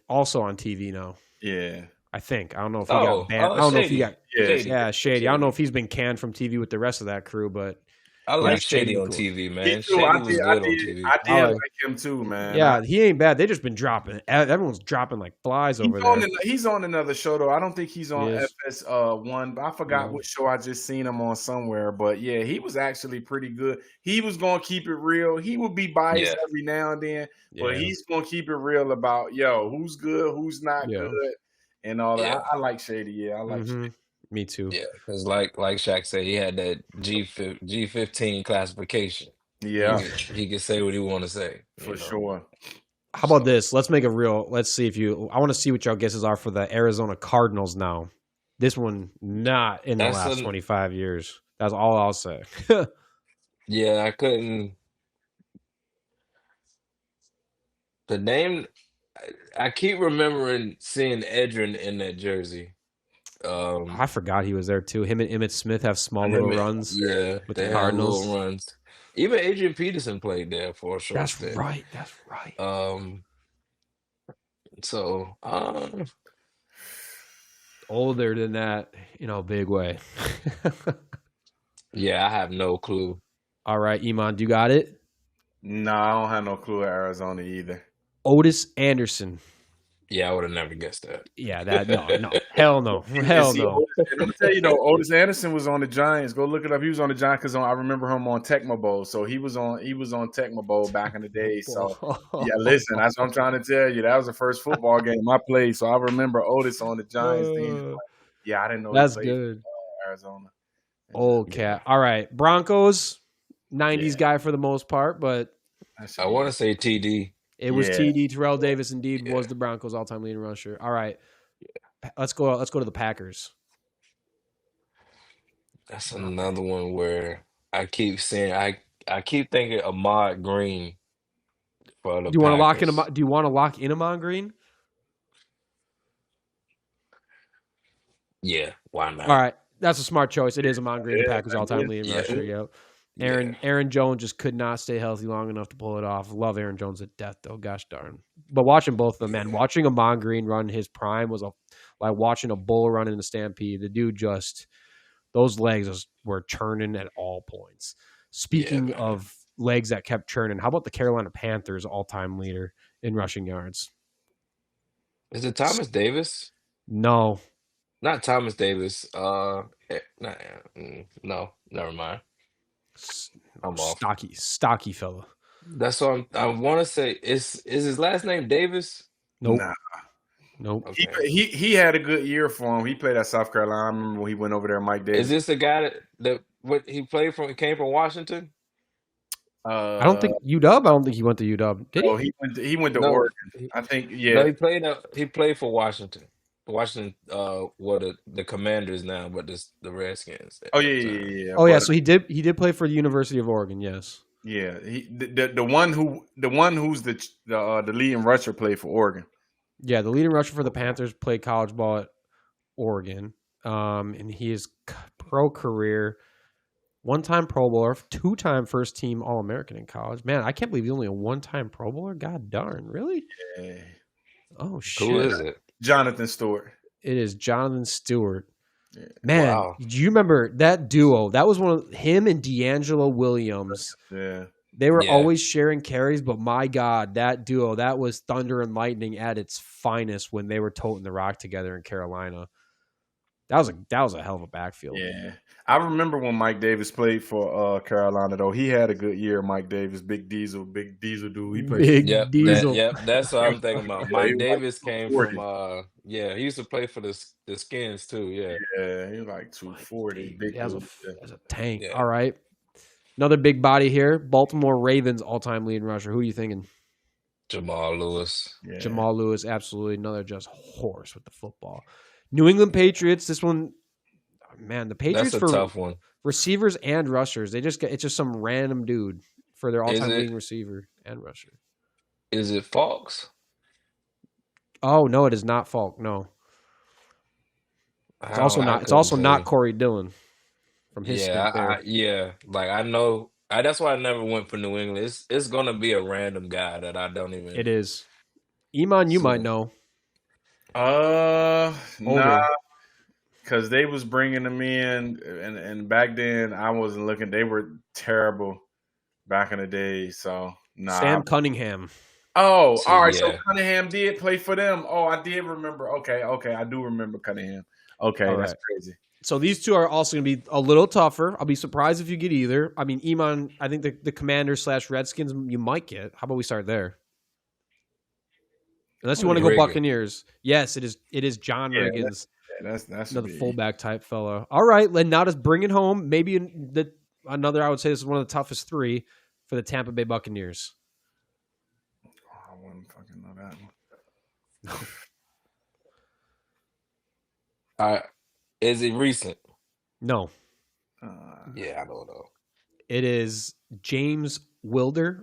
Also on TV now. Yeah. I think. I don't know if he got banned. I don't know if he got. Shady. Yeah, Shady. I don't know if he's been canned from TV with the rest of that crew, but I Yeah, like Shady Shady on cool. TV, Me man. too. Shady was good on TV. I did like him too, man. Yeah, he ain't bad. They just been dropping. Everyone's dropping like flies over there. He's on another show though. I don't think he's on He is. FS1, but I forgot No. what show I just seen him on somewhere. But yeah, he was actually pretty good. He was gonna keep it real. He would be biased every now and then, but he's gonna keep it real about who's good, who's not good, and all that. I like Shady. Yeah, I like Shady. Me too. Yeah, because like Shaq said, he had that G15 classification. Yeah, he could say what he want to say for sure. How about this? Let's make a real. Let's see if you. I want to see what y'all guesses are for the Arizona Cardinals now. This one not in the last 25 years. That's all I'll say. Yeah, I couldn't. The name, I keep remembering seeing Edrin in that jersey. I forgot he was there too. Him and Emmitt Smith have small little runs. Yeah, with they the Cardinals. have little runs. Even Adrian Peterson played there for a short stint. That's right. So, older than that in a big way. Yeah, I have no clue. All right, Iman, do you got it? No, I don't have no clue at Arizona either. Otis Anderson. Yeah, I would have never guessed that. Yeah, no, hell no, hell no. I'm gonna tell you though, Otis Anderson was on the Giants. Go look it up. He was on the Giants because I remember him on Tecmo Bowl. So he was on Tecmo Bowl back in the day. So yeah, listen, that's what I'm trying to tell you. That was the first football game I played. So I remember Otis on the Giants team. Yeah, I didn't know. That's good. Arizona. Old cat. All right, Broncos. 90s guy for the most part, but I want to say TD. It was TD. Terrell Davis indeed was the Broncos' all-time leading rusher. All right, let's go to the Packers. That's another one where I keep saying I keep thinking Ahmad Green for the Do you want to lock Packers. in? Do you want to lock in Ahmad Green? Yeah, why not? All right, that's a smart choice. It is Ahmad Green, the Packers' all-time leading rusher. Yep. Aaron Jones just could not stay healthy long enough to pull it off. Love Aaron Jones to death, though. Gosh darn. But watching both of them, man, watching Ahman Green run his prime was like watching a bull run in a stampede. The dude those legs were churning at all points. Speaking of legs that kept churning, how about the Carolina Panthers' all-time leader in rushing yards? Is it Thomas Davis? No. Not Thomas Davis. No, never mind. I'm off. Stocky fella. That's what I want to say. Is his last name Davis? Nope. Nah. Nope. Okay. He had a good year for him. He played at South Carolina. I remember when he went over there. Mike Davis. Is this the guy that what he played from? Came from Washington? I don't think UW. I don't think he went to UW. Did he? He went to Oregon. I think. Yeah. No, he played for Washington. Washington, the Commanders now, but the Redskins. Oh yeah. Oh yeah, so he did play for the University of Oregon. Yes. Yeah, the one who's the leading rusher played for Oregon. Yeah, the leading rusher for the Panthers played college ball at Oregon, and his pro career, one-time Pro Bowler, two-time first-team All-American in college. Man, I can't believe he's only a one-time Pro Bowler. God darn, really? Yeah. Oh shit! Who is it? Jonathan Stewart. It is Jonathan Stewart. Yeah. Man, do you remember that duo? That was one of him and D'Angelo Williams. Yeah. They were always sharing carries, but my God, that duo, that was thunder and lightning at its finest when they were toting the rock together in Carolina. That was a hell of a backfield. Yeah. I remember when Mike Davis played for Carolina, though. He had a good year, Mike Davis. Big Diesel dude. He played Diesel. That's what I'm thinking about. Mike Davis came from he used to play for the Skins too. Yeah, he was like 240. Big as a tank. Yeah. All right. Another big body here. Baltimore Ravens all-time leading rusher. Who are you thinking? Jamal Lewis. Yeah. Jamal Lewis, absolutely. Another just horse with the football. New England Patriots. This one, man, the Patriots that's a tough one. Receivers and rushers. It's just some random dude for their all-time leading receiver and rusher. Is it Falks? Oh no, it is not Falk. No, it's also not Corey Dillon from his. Like I know. That's why I never went for New England. It's gonna be a random guy that I don't even. It is. Iman, you might know. Nah. because they was bringing them in, and back then I wasn't looking. They were terrible back in the day. So Sam Cunningham. Oh, So, all right. So yeah. Cunningham did play for them. Oh, I did remember. Okay, I do remember Cunningham. Okay, All that's right. crazy. So these two are also going to be a little tougher. I'll be surprised if you get either. I mean, Iman, I think the Commanders / Redskins you might get. How about we start there? Unless you want to go Buccaneers. Yes, it is. It is John Riggins. That's another fullback type fella. All right, then now just bring it home. Maybe another. I would say this is one of the toughest three for the Tampa Bay Buccaneers. Oh, I wouldn't fucking know that one. Is it recent? No. Yeah, I don't know. It is James Wilder.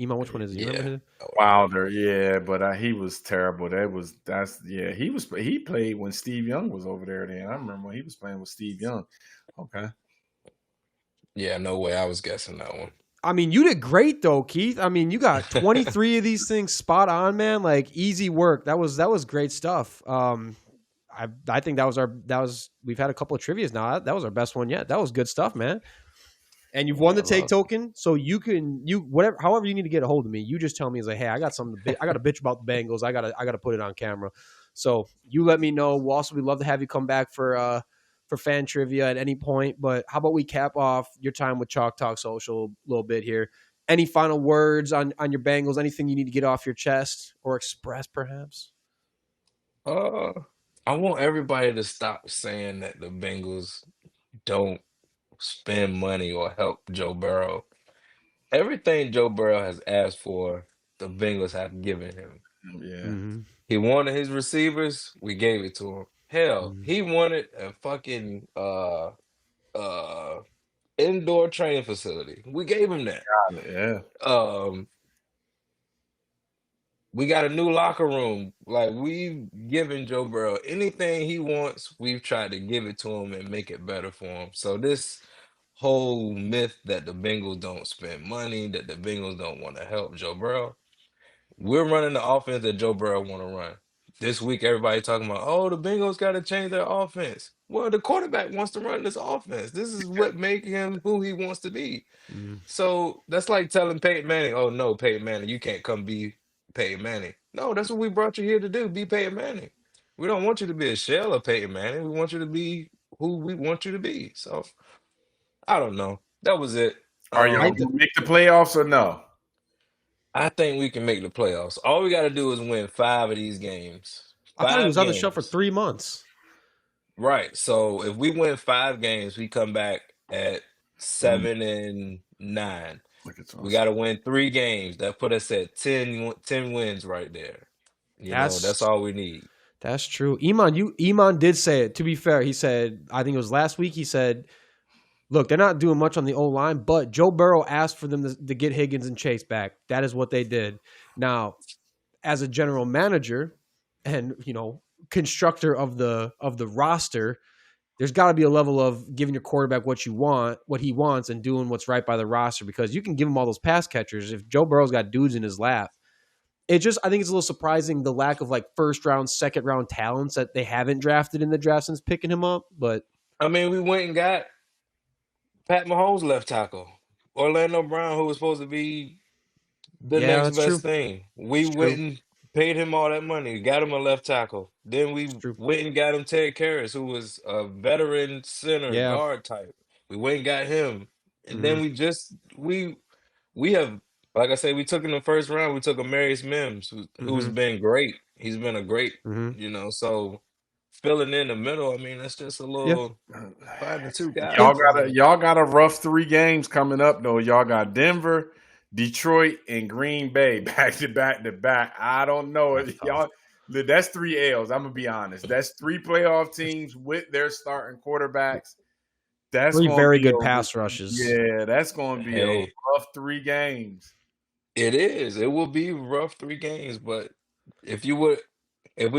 Iman, which one is it? You remember him? Wilder, yeah, but he was terrible. He played when Steve Young was over there. Then I remember when he was playing with Steve Young. Okay. Yeah, no way. I was guessing that one. I mean, you did great though, Keith. I mean, you got 23 of these things spot on, man. Like easy work. That was great stuff. I think we've had a couple of trivias now. That was our best one yet. That was good stuff, man. And you've won the take token, so however you need to get a hold of me. You just tell me, hey, I got something I got to bitch about the Bengals. I gotta put it on camera. So you let me know. We'd love to have you come back for fan trivia at any point. But how about we cap off your time with Chalk Talk Social a little bit here? Any final words on your Bengals? Anything you need to get off your chest or express, perhaps? I want everybody to stop saying that the Bengals don't spend money or help Joe Burrow. Everything Joe Burrow has asked for, the Bengals have given him. Yeah. Mm-hmm. He wanted his receivers, we gave it to him. Hell, he wanted a fucking indoor training facility. We gave him that. Yeah. We got a new locker room. Like, we've given Joe Burrow anything he wants. We've tried to give it to him and make it better for him. So this whole myth that the Bengals don't spend money, that the Bengals don't want to help Joe Burrow, we're running the offense that Joe Burrow want to run. This week, everybody talking about, oh, the Bengals got to change their offense. Well, the quarterback wants to run this offense. This is what makes him who he wants to be. So that's like telling Peyton Manning, oh, no, Peyton Manning, you can't come be Peyton Manning. No, that's what we brought you here to do, be Peyton Manning. We don't want you to be a shell of Peyton Manning. We want you to be who we want you to be. So, I don't know. That was it. Are y'all going to make the playoffs or no? I think we can make the playoffs. All we got to do is win 5 of these games. I thought he was on the show for 3 months. Right. So if we win 5 games, we come back at 7-9. We got to win 3 games. That put us at 10 wins right there. That's all we need. That's true. Iman did say it. To be fair, he said, I think it was last week, he said, look, they're not doing much on the O-line, but Joe Burrow asked for them to get Higgins and Chase back. That is what they did. Now, as a general manager and, constructor of the roster, there's got to be a level of giving your quarterback what he wants, and doing what's right by the roster, because you can give him all those pass catchers. If Joe Burrow's got dudes in his lap, I think it's a little surprising the lack of first round, second round talents that they haven't drafted in the draft since picking him up. But I mean, we went and got Pat Mahomes left tackle, Orlando Brown, who was supposed to be the next best thing. We went and paid him all that money, got him a left tackle. Then we went and got him Ted Karras, who was a veteran center guard type. We went and got him. And then we have, like I said, we took in the first round, we took Amarius Mims, who's been great. He's been a great, so filling in the middle, I mean, that's just a little 5-2 guys. Y'all got a rough 3 games coming up though. Y'all got Denver, Detroit, and Green Bay back to back. I don't know if y'all. That's 3 L's. I'm gonna be honest. That's 3 playoff teams with their starting quarterbacks. That's 3 very good pass rushes. Yeah, that's going to be a rough 3 games. It is. It will be rough 3 games. But if we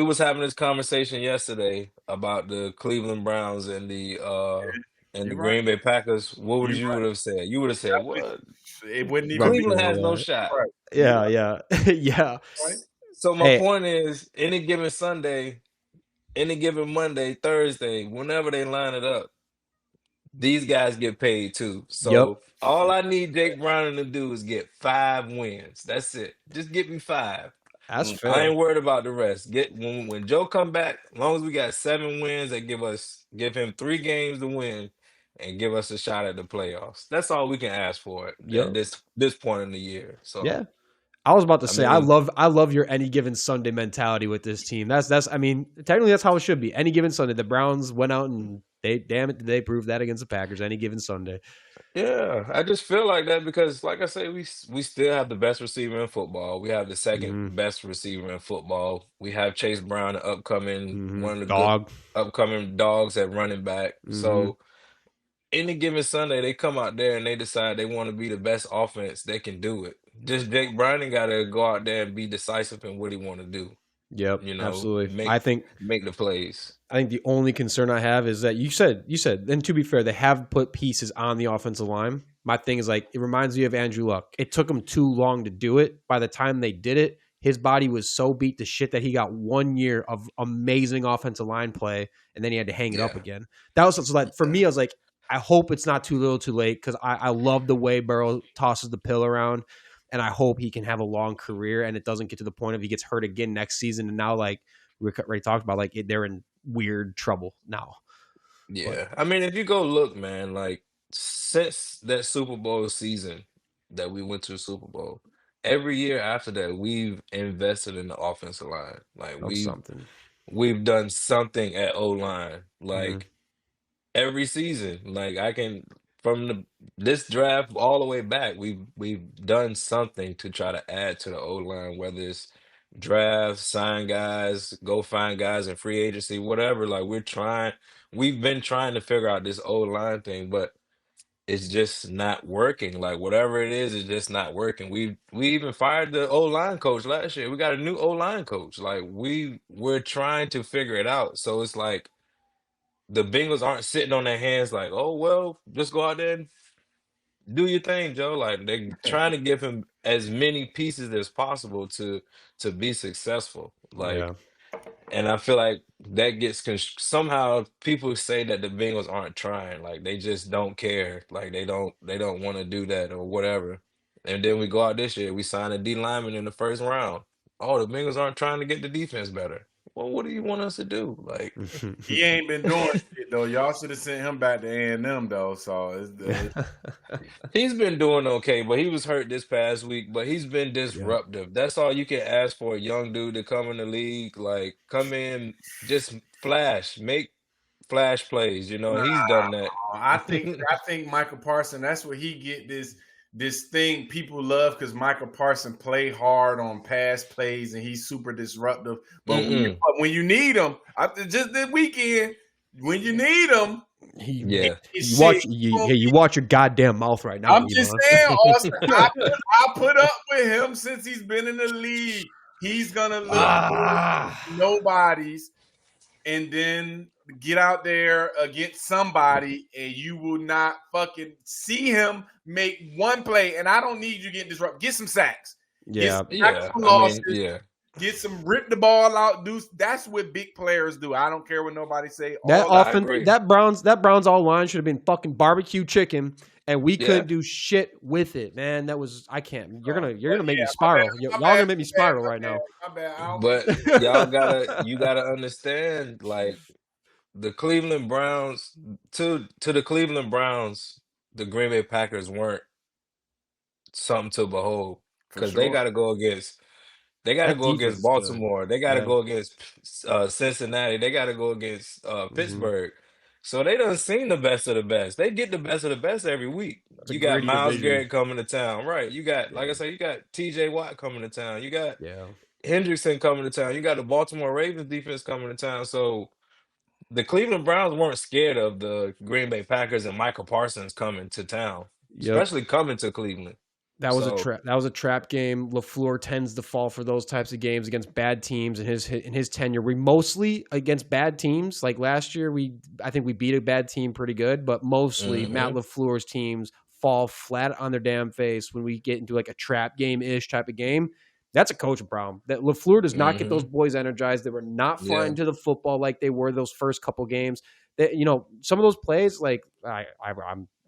was having this conversation yesterday about the Cleveland Browns and the Green Bay Packers, what would you have said? You would have said, "What? It wouldn't even. Cleveland has no shot." Right. Yeah. Right? So my point is, any given Sunday, any given Monday, Thursday, whenever they line it up, these guys get paid too. Yep. So all I need Jake Browning to do is get 5 wins. That's it. Just get me 5. That's I fair. ain't worried about the rest. Get when Joe come back, as long as we got 7 wins, that give him 3 games to win and give us a shot at the playoffs. That's all we can ask for at Yep. this point in the year. So Yeah. I was about to I say, I mean, love your any given Sunday mentality with this team. That's I mean, technically that's how it should be. Any given Sunday. The Browns went out and did they proved that against the Packers any given Sunday. yeah, I just feel like that because, like I say, we still have the best receiver in football. We have the second Mm-hmm. best receiver in football. We have Chase Brown, the upcoming Mm-hmm. one of the good Dog. upcoming dogs at running back. Mm-hmm. So any given Sunday, they come out there and they decide they want to be the best offense. They can do it. Just Jake Browning got to go out there and be decisive in what he want to do. Yep, You know, absolutely. make the plays. I think the only concern I have is that you said, and to be fair, they have put pieces on the offensive line. My thing is like, it reminds me of Andrew Luck. It took him too long to do it. By the time they did it, his body was so beat to shit that he got 1 year of amazing offensive line play, and then he had to hang it up Yeah. again. That was so like for me, I was like, I hope it's not too little too late because I love the way Burrow tosses the pill around, and I hope he can have a long career and it doesn't get to the point of he gets hurt again next season. And now, like we already talked about, like they're in weird trouble now. But Yeah. I mean, if you go look, man, like since that Super Bowl season that we went to the Super Bowl, every year after that, we've invested in the offensive line. Like of something. we've done something at O line. Mm-hmm. Like every season. Like I can from this draft all the way back, we've done something to try to add to the O line, whether it's draft, sign guys, go find guys in free agency, whatever. Like we've been trying to figure out this O line thing, but it's just not working. Like whatever it is, it's just not working. We even fired the O line coach last year. We got a new O line coach. Like we're trying to figure it out. So it's like the Bengals aren't sitting on their hands like, oh well, just go out there and do your thing, Joe. Like they're trying to give him as many pieces as possible to be successful. Yeah. Like, and I feel like that gets somehow people say that the Bengals aren't trying, like they just don't care, like they don't want to do that or whatever. And then we go out this year, we sign a D lineman in the first round. Oh, the Bengals aren't trying to get the defense better. Well, what do you want us to do? Like. He ain't been doing shit though. Y'all should have sent him back to A&M though. So He's been doing okay, but he was hurt this past week. But he's been Yeah. disruptive. That's all you can ask for a young dude to come in the league. Like, come in, just make flash plays. You know, he's done that. I think Michael Parsons. That's where he get this thing people love because Michael Parsons play hard on pass plays and he's super disruptive. But when you need him, just this weekend, when you need him, Yeah. You watch your goddamn mouth right now. I'm just saying, Austin. I put up with him since he's been in the league. He's gonna look nobody's, and then get out there against somebody, and you will not fucking see him make one play. And I don't need you getting disrupted. Get some sacks. Yeah. Get some rip the ball out. That's what big players do. I don't care what nobody say. That Browns all line should have been fucking barbecue chicken, and we couldn't do shit with it, man. That was I can't. You're gonna make me spiral. Y'all gonna make me spiral right now. But you gotta understand, like the Cleveland Browns to the Cleveland Browns, the Green Bay Packers weren't something to behold because they got to go against. They got to That go defense against is good. Baltimore. They got to Yeah. go against Cincinnati. They got to go against Pittsburgh. So they done seen the best of the best. They get the best of the best every week. That's a You got gritty Myles division. Garrett coming to town, right? You got, like I said, you got T.J. Watt coming to town. You got Yeah. Hendrickson coming to town. You got the Baltimore Ravens defense coming to town. So the Cleveland Browns weren't scared of the Green Bay Packers and Michael Parsons coming to town, Yep. especially coming to Cleveland. That was a trap. That was a trap game. LaFleur tends to fall for those types of games against bad teams in his tenure. We mostly against bad teams. Like last year, I think we beat a bad team pretty good, but mostly Matt LaFleur's teams fall flat on their damn face when we get into like a trap game-ish type of game. That's a coaching problem. That LaFleur does not get those boys energized. They were not flying to the football like they were those first couple games. That, some of those plays, like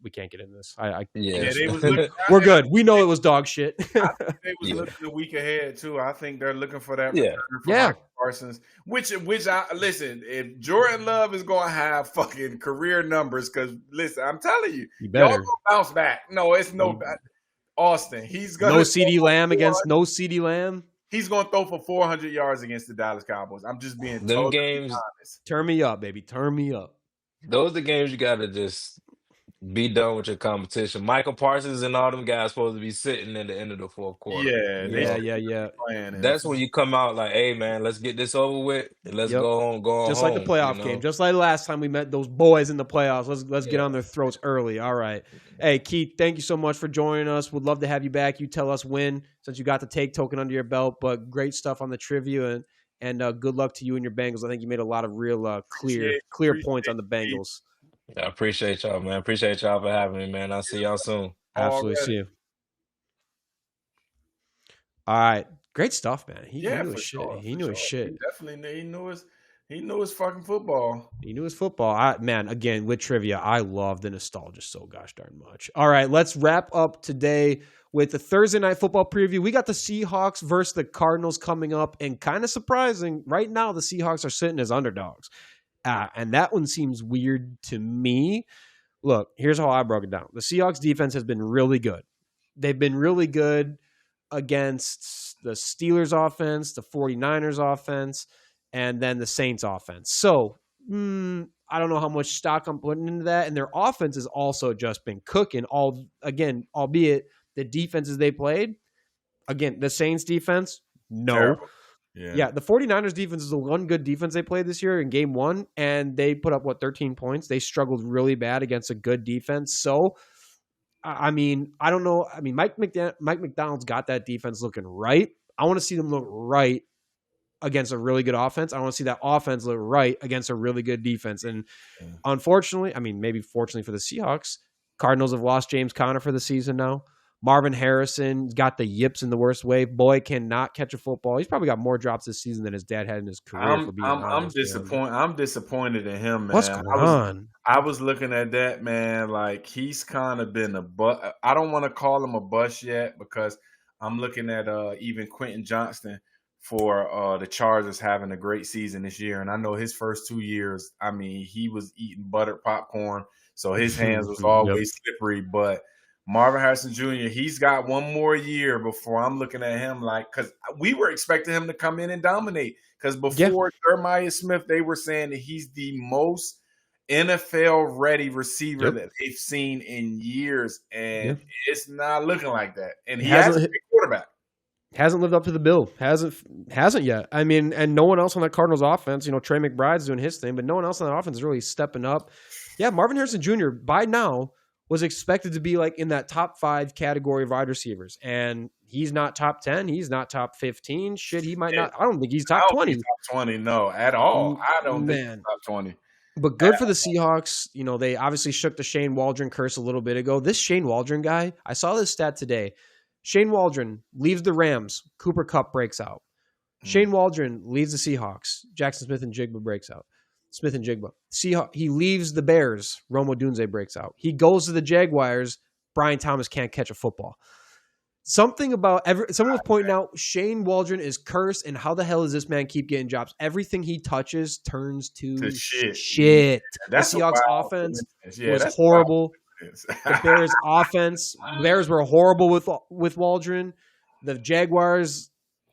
we can't get into this. They was looking, we're good. We know it was dog shit. I think they was looking a week ahead too. I think they're looking for that return from Michael Parsons. Which I listen. If Jordan Love is going to have fucking career numbers, because listen, I'm telling you, y'all gonna bounce back. No, it's no Austin. He's gonna no CD Lamb against no CD Lamb. He's gonna throw for 400 yards against the Dallas Cowboys. I'm just being totally honest. Turn me up, baby. Turn me up. Those are the games you got to just be done with your competition. Michael Parsons and all them guys supposed to be sitting in the end of the fourth quarter. Yeah. That's when you come out like, hey, man, let's get this over with and let's go on just home. Like the playoff game. Just like last time we met those boys in the playoffs. Let's get on their throats early. All right. Hey, Keith, thank you so much for joining us. Would love to have you back. You tell us when, since you got the take token under your belt. But great stuff on the trivia, and good luck to you and your Bengals. I think you made a lot of real clear points on the Bengals. I appreciate y'all, man. Appreciate y'all for having me, man. I'll see y'all soon. Absolutely. See you. All right. Great stuff, man. He knew his shit. He knew his shit. He knew his fucking football. He knew his football. Man, again, with trivia, I love the nostalgia so gosh darn much. All right, let's wrap up today with the Thursday night football preview. We got the Seahawks versus the Cardinals coming up, and kind of surprising, right now the Seahawks are sitting as underdogs. And that one seems weird to me. Look, here's how I broke it down. The Seahawks defense has been really good. They've been really good against the Steelers offense, the 49ers offense, and then the Saints offense. So, I don't know how much stock I'm putting into that. And their offense has also just been cooking, albeit the defenses they played. Again, the Saints defense, no. Terrible. Yeah, the 49ers defense is the one good defense they played this year in game one, and they put up, 13 points? They struggled really bad against a good defense. So, I mean, I don't know. I mean, Mike McDonald's got that defense looking right. I want to see them look right against a really good offense. I want to see that offense look right against a really good defense. And unfortunately, I mean, maybe fortunately for the Seahawks, Cardinals have lost James Conner for the season now. Marvin Harrison got the yips in the worst way. Boy cannot catch a football. He's probably got more drops this season than his dad had in his career. I'm disappointed. I'm disappointed in him, man. What's going on? I was looking at that, man. Like, he's kind of been a bust. I don't want to call him a bust yet, because I'm looking at even Quentin Johnston for the Chargers having a great season this year. And I know his first 2 years, I mean, he was eating buttered popcorn, so his hands was always slippery. But Marvin Harrison Jr., he's got one more year before I'm looking at him because we were expecting him to come in and dominate. Because before Jeremiah Smith, they were saying that he's the most NFL-ready receiver that they've seen in years, and it's not looking like that. And he hasn't been a quarterback. Hasn't lived up to the bill. Hasn't yet. I mean, and no one else on that Cardinals offense. Trey McBride's doing his thing, but no one else on that offense is really stepping up. Yeah, Marvin Harrison Jr. by now was expected to be like in that top 5 category of wide receivers. And he's not top 10. He's not top 15. Shit, he might not. I don't think he's top 20. Top 20, no, at all. I don't think he's top 20. But good for the Seahawks. They obviously shook the Shane Waldron curse a little bit ago. This Shane Waldron guy, I saw this stat today. Shane Waldron leaves the Rams. Cooper Kupp breaks out. Shane Waldron leaves the Seahawks. Jackson Smith-Njigba breaks out. He leaves the Bears. Rome Odunze breaks out. He goes to the Jaguars. Brian Thomas can't catch a football. Something about someone was pointing out Shane Waldron is cursed, and how the hell does this man keep getting jobs? Everything he touches turns to shit. The Seahawks offense was horrible. The Bears offense, Bears were horrible with Waldron. The Jaguars,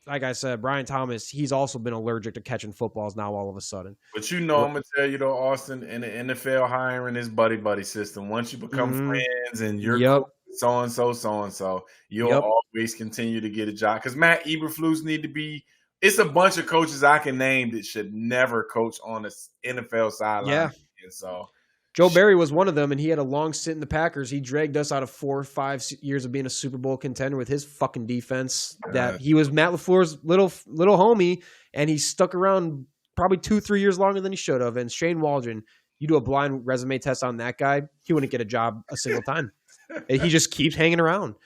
like I said, Brian Thomas, he's also been allergic to catching footballs now all of a sudden. But I'm going to tell you though, Austin, in the NFL hiring is buddy system. Once you become friends and you're so-and-so, you'll always continue to get a job. Because Matt Eberflus need to be – it's a bunch of coaches I can name that should never coach on the NFL sideline. Yeah. And so Joe Barry was one of them, and he had a long stint in the Packers. He dragged us out of 4 or 5 years of being a Super Bowl contender with his fucking defense. That he was Matt LaFleur's little homie, and he stuck around probably 2-3 years longer than he should have. And Shane Waldron, you do a blind resume test on that guy, he wouldn't get a job a single time. He just keeps hanging around.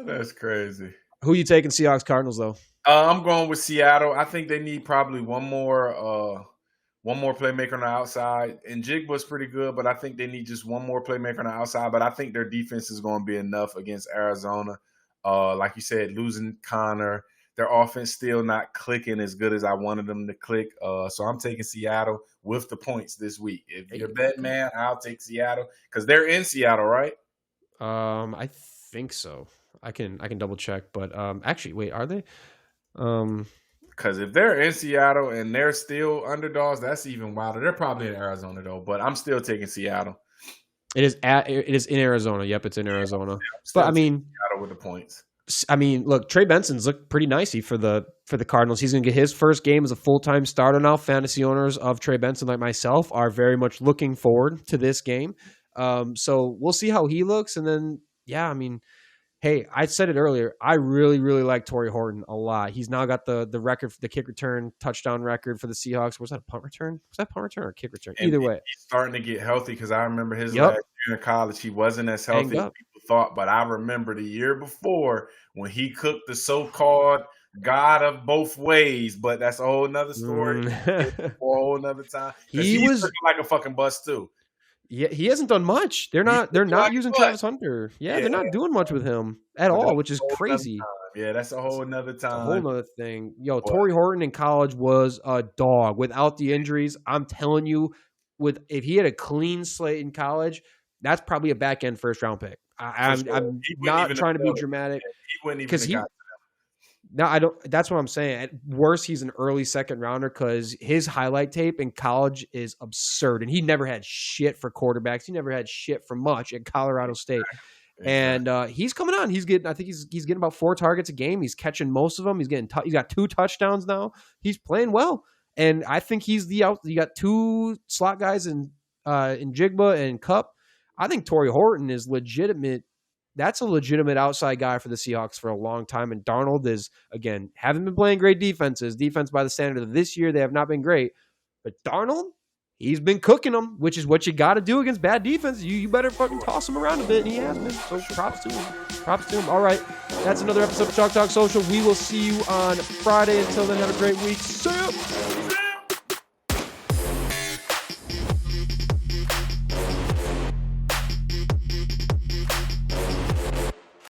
That's crazy. Who you taking, Seahawks Cardinals, though? I'm going with Seattle. I think they need probably one more playmaker on the outside. And Jigba's pretty good, but I think they need just one more playmaker on the outside. But I think their defense is going to be enough against Arizona. Like you said, losing Connor, their offense still not clicking as good as I wanted them to click. So I'm taking Seattle with the points this week. If you're a bet man, I'll take Seattle because they're in Seattle, right? I think so. I can double check, but actually, wait, are they? Because if they're in Seattle and they're still underdogs, that's even wilder. They're probably in Arizona though, but I'm still taking Seattle. It is in Arizona. Yep, it's in Arizona. But I mean, Seattle with the points. I mean, look, Trey Benson's looked pretty nicey for the Cardinals. He's going to get his first game as a full-time starter now. Fantasy owners of Trey Benson, like myself, are very much looking forward to this game. So we'll see how he looks, and then yeah, I mean. Hey, I said it earlier. I really, really like Torrey Horton a lot. He's now got the record for the kick return touchdown record for the Seahawks. Was that a punt return? Was that punt return or a kick return? Either way. He's starting to get healthy because I remember his last year in college. He wasn't as healthy as people thought, but I remember the year before when he cooked the so-called God of both ways, but that's a whole nother story for a whole nother time. He was looking like a fucking bust too. Yeah, he hasn't done much. They're not using Travis Hunter. Yeah, they're not doing much with him at all, which is crazy. Yeah, that's a whole nother time. A whole nother thing. Yo, Torrey Horton in college was a dog. Without the injuries, I'm telling you, if he had a clean slate in college, that's probably a back end first round pick. I'm not trying to be dramatic because No, I don't. That's what I'm saying. At worst, he's an early second rounder because his highlight tape in college is absurd, and he never had shit for quarterbacks. He never had shit for much at Colorado State, and he's coming on. He's getting. I think he's getting about 4 targets a game. He's catching most of them. He's getting. He's got 2 touchdowns now. He's playing well, and I think he's the out. You got 2 slot guys in Jigba and Cup. I think Torrey Horton is legitimate. That's a legitimate outside guy for the Seahawks for a long time. And Darnold is, again, haven't been playing great defenses. Defense by the standard of this year, they have not been great. But Darnold, he's been cooking them, which is what you got to do against bad defense. You better fucking toss him around a bit, and he has been. So props to him. Props to him. All right, that's another episode of Chalk Talk Social. We will see you on Friday. Until then, have a great week. See ya.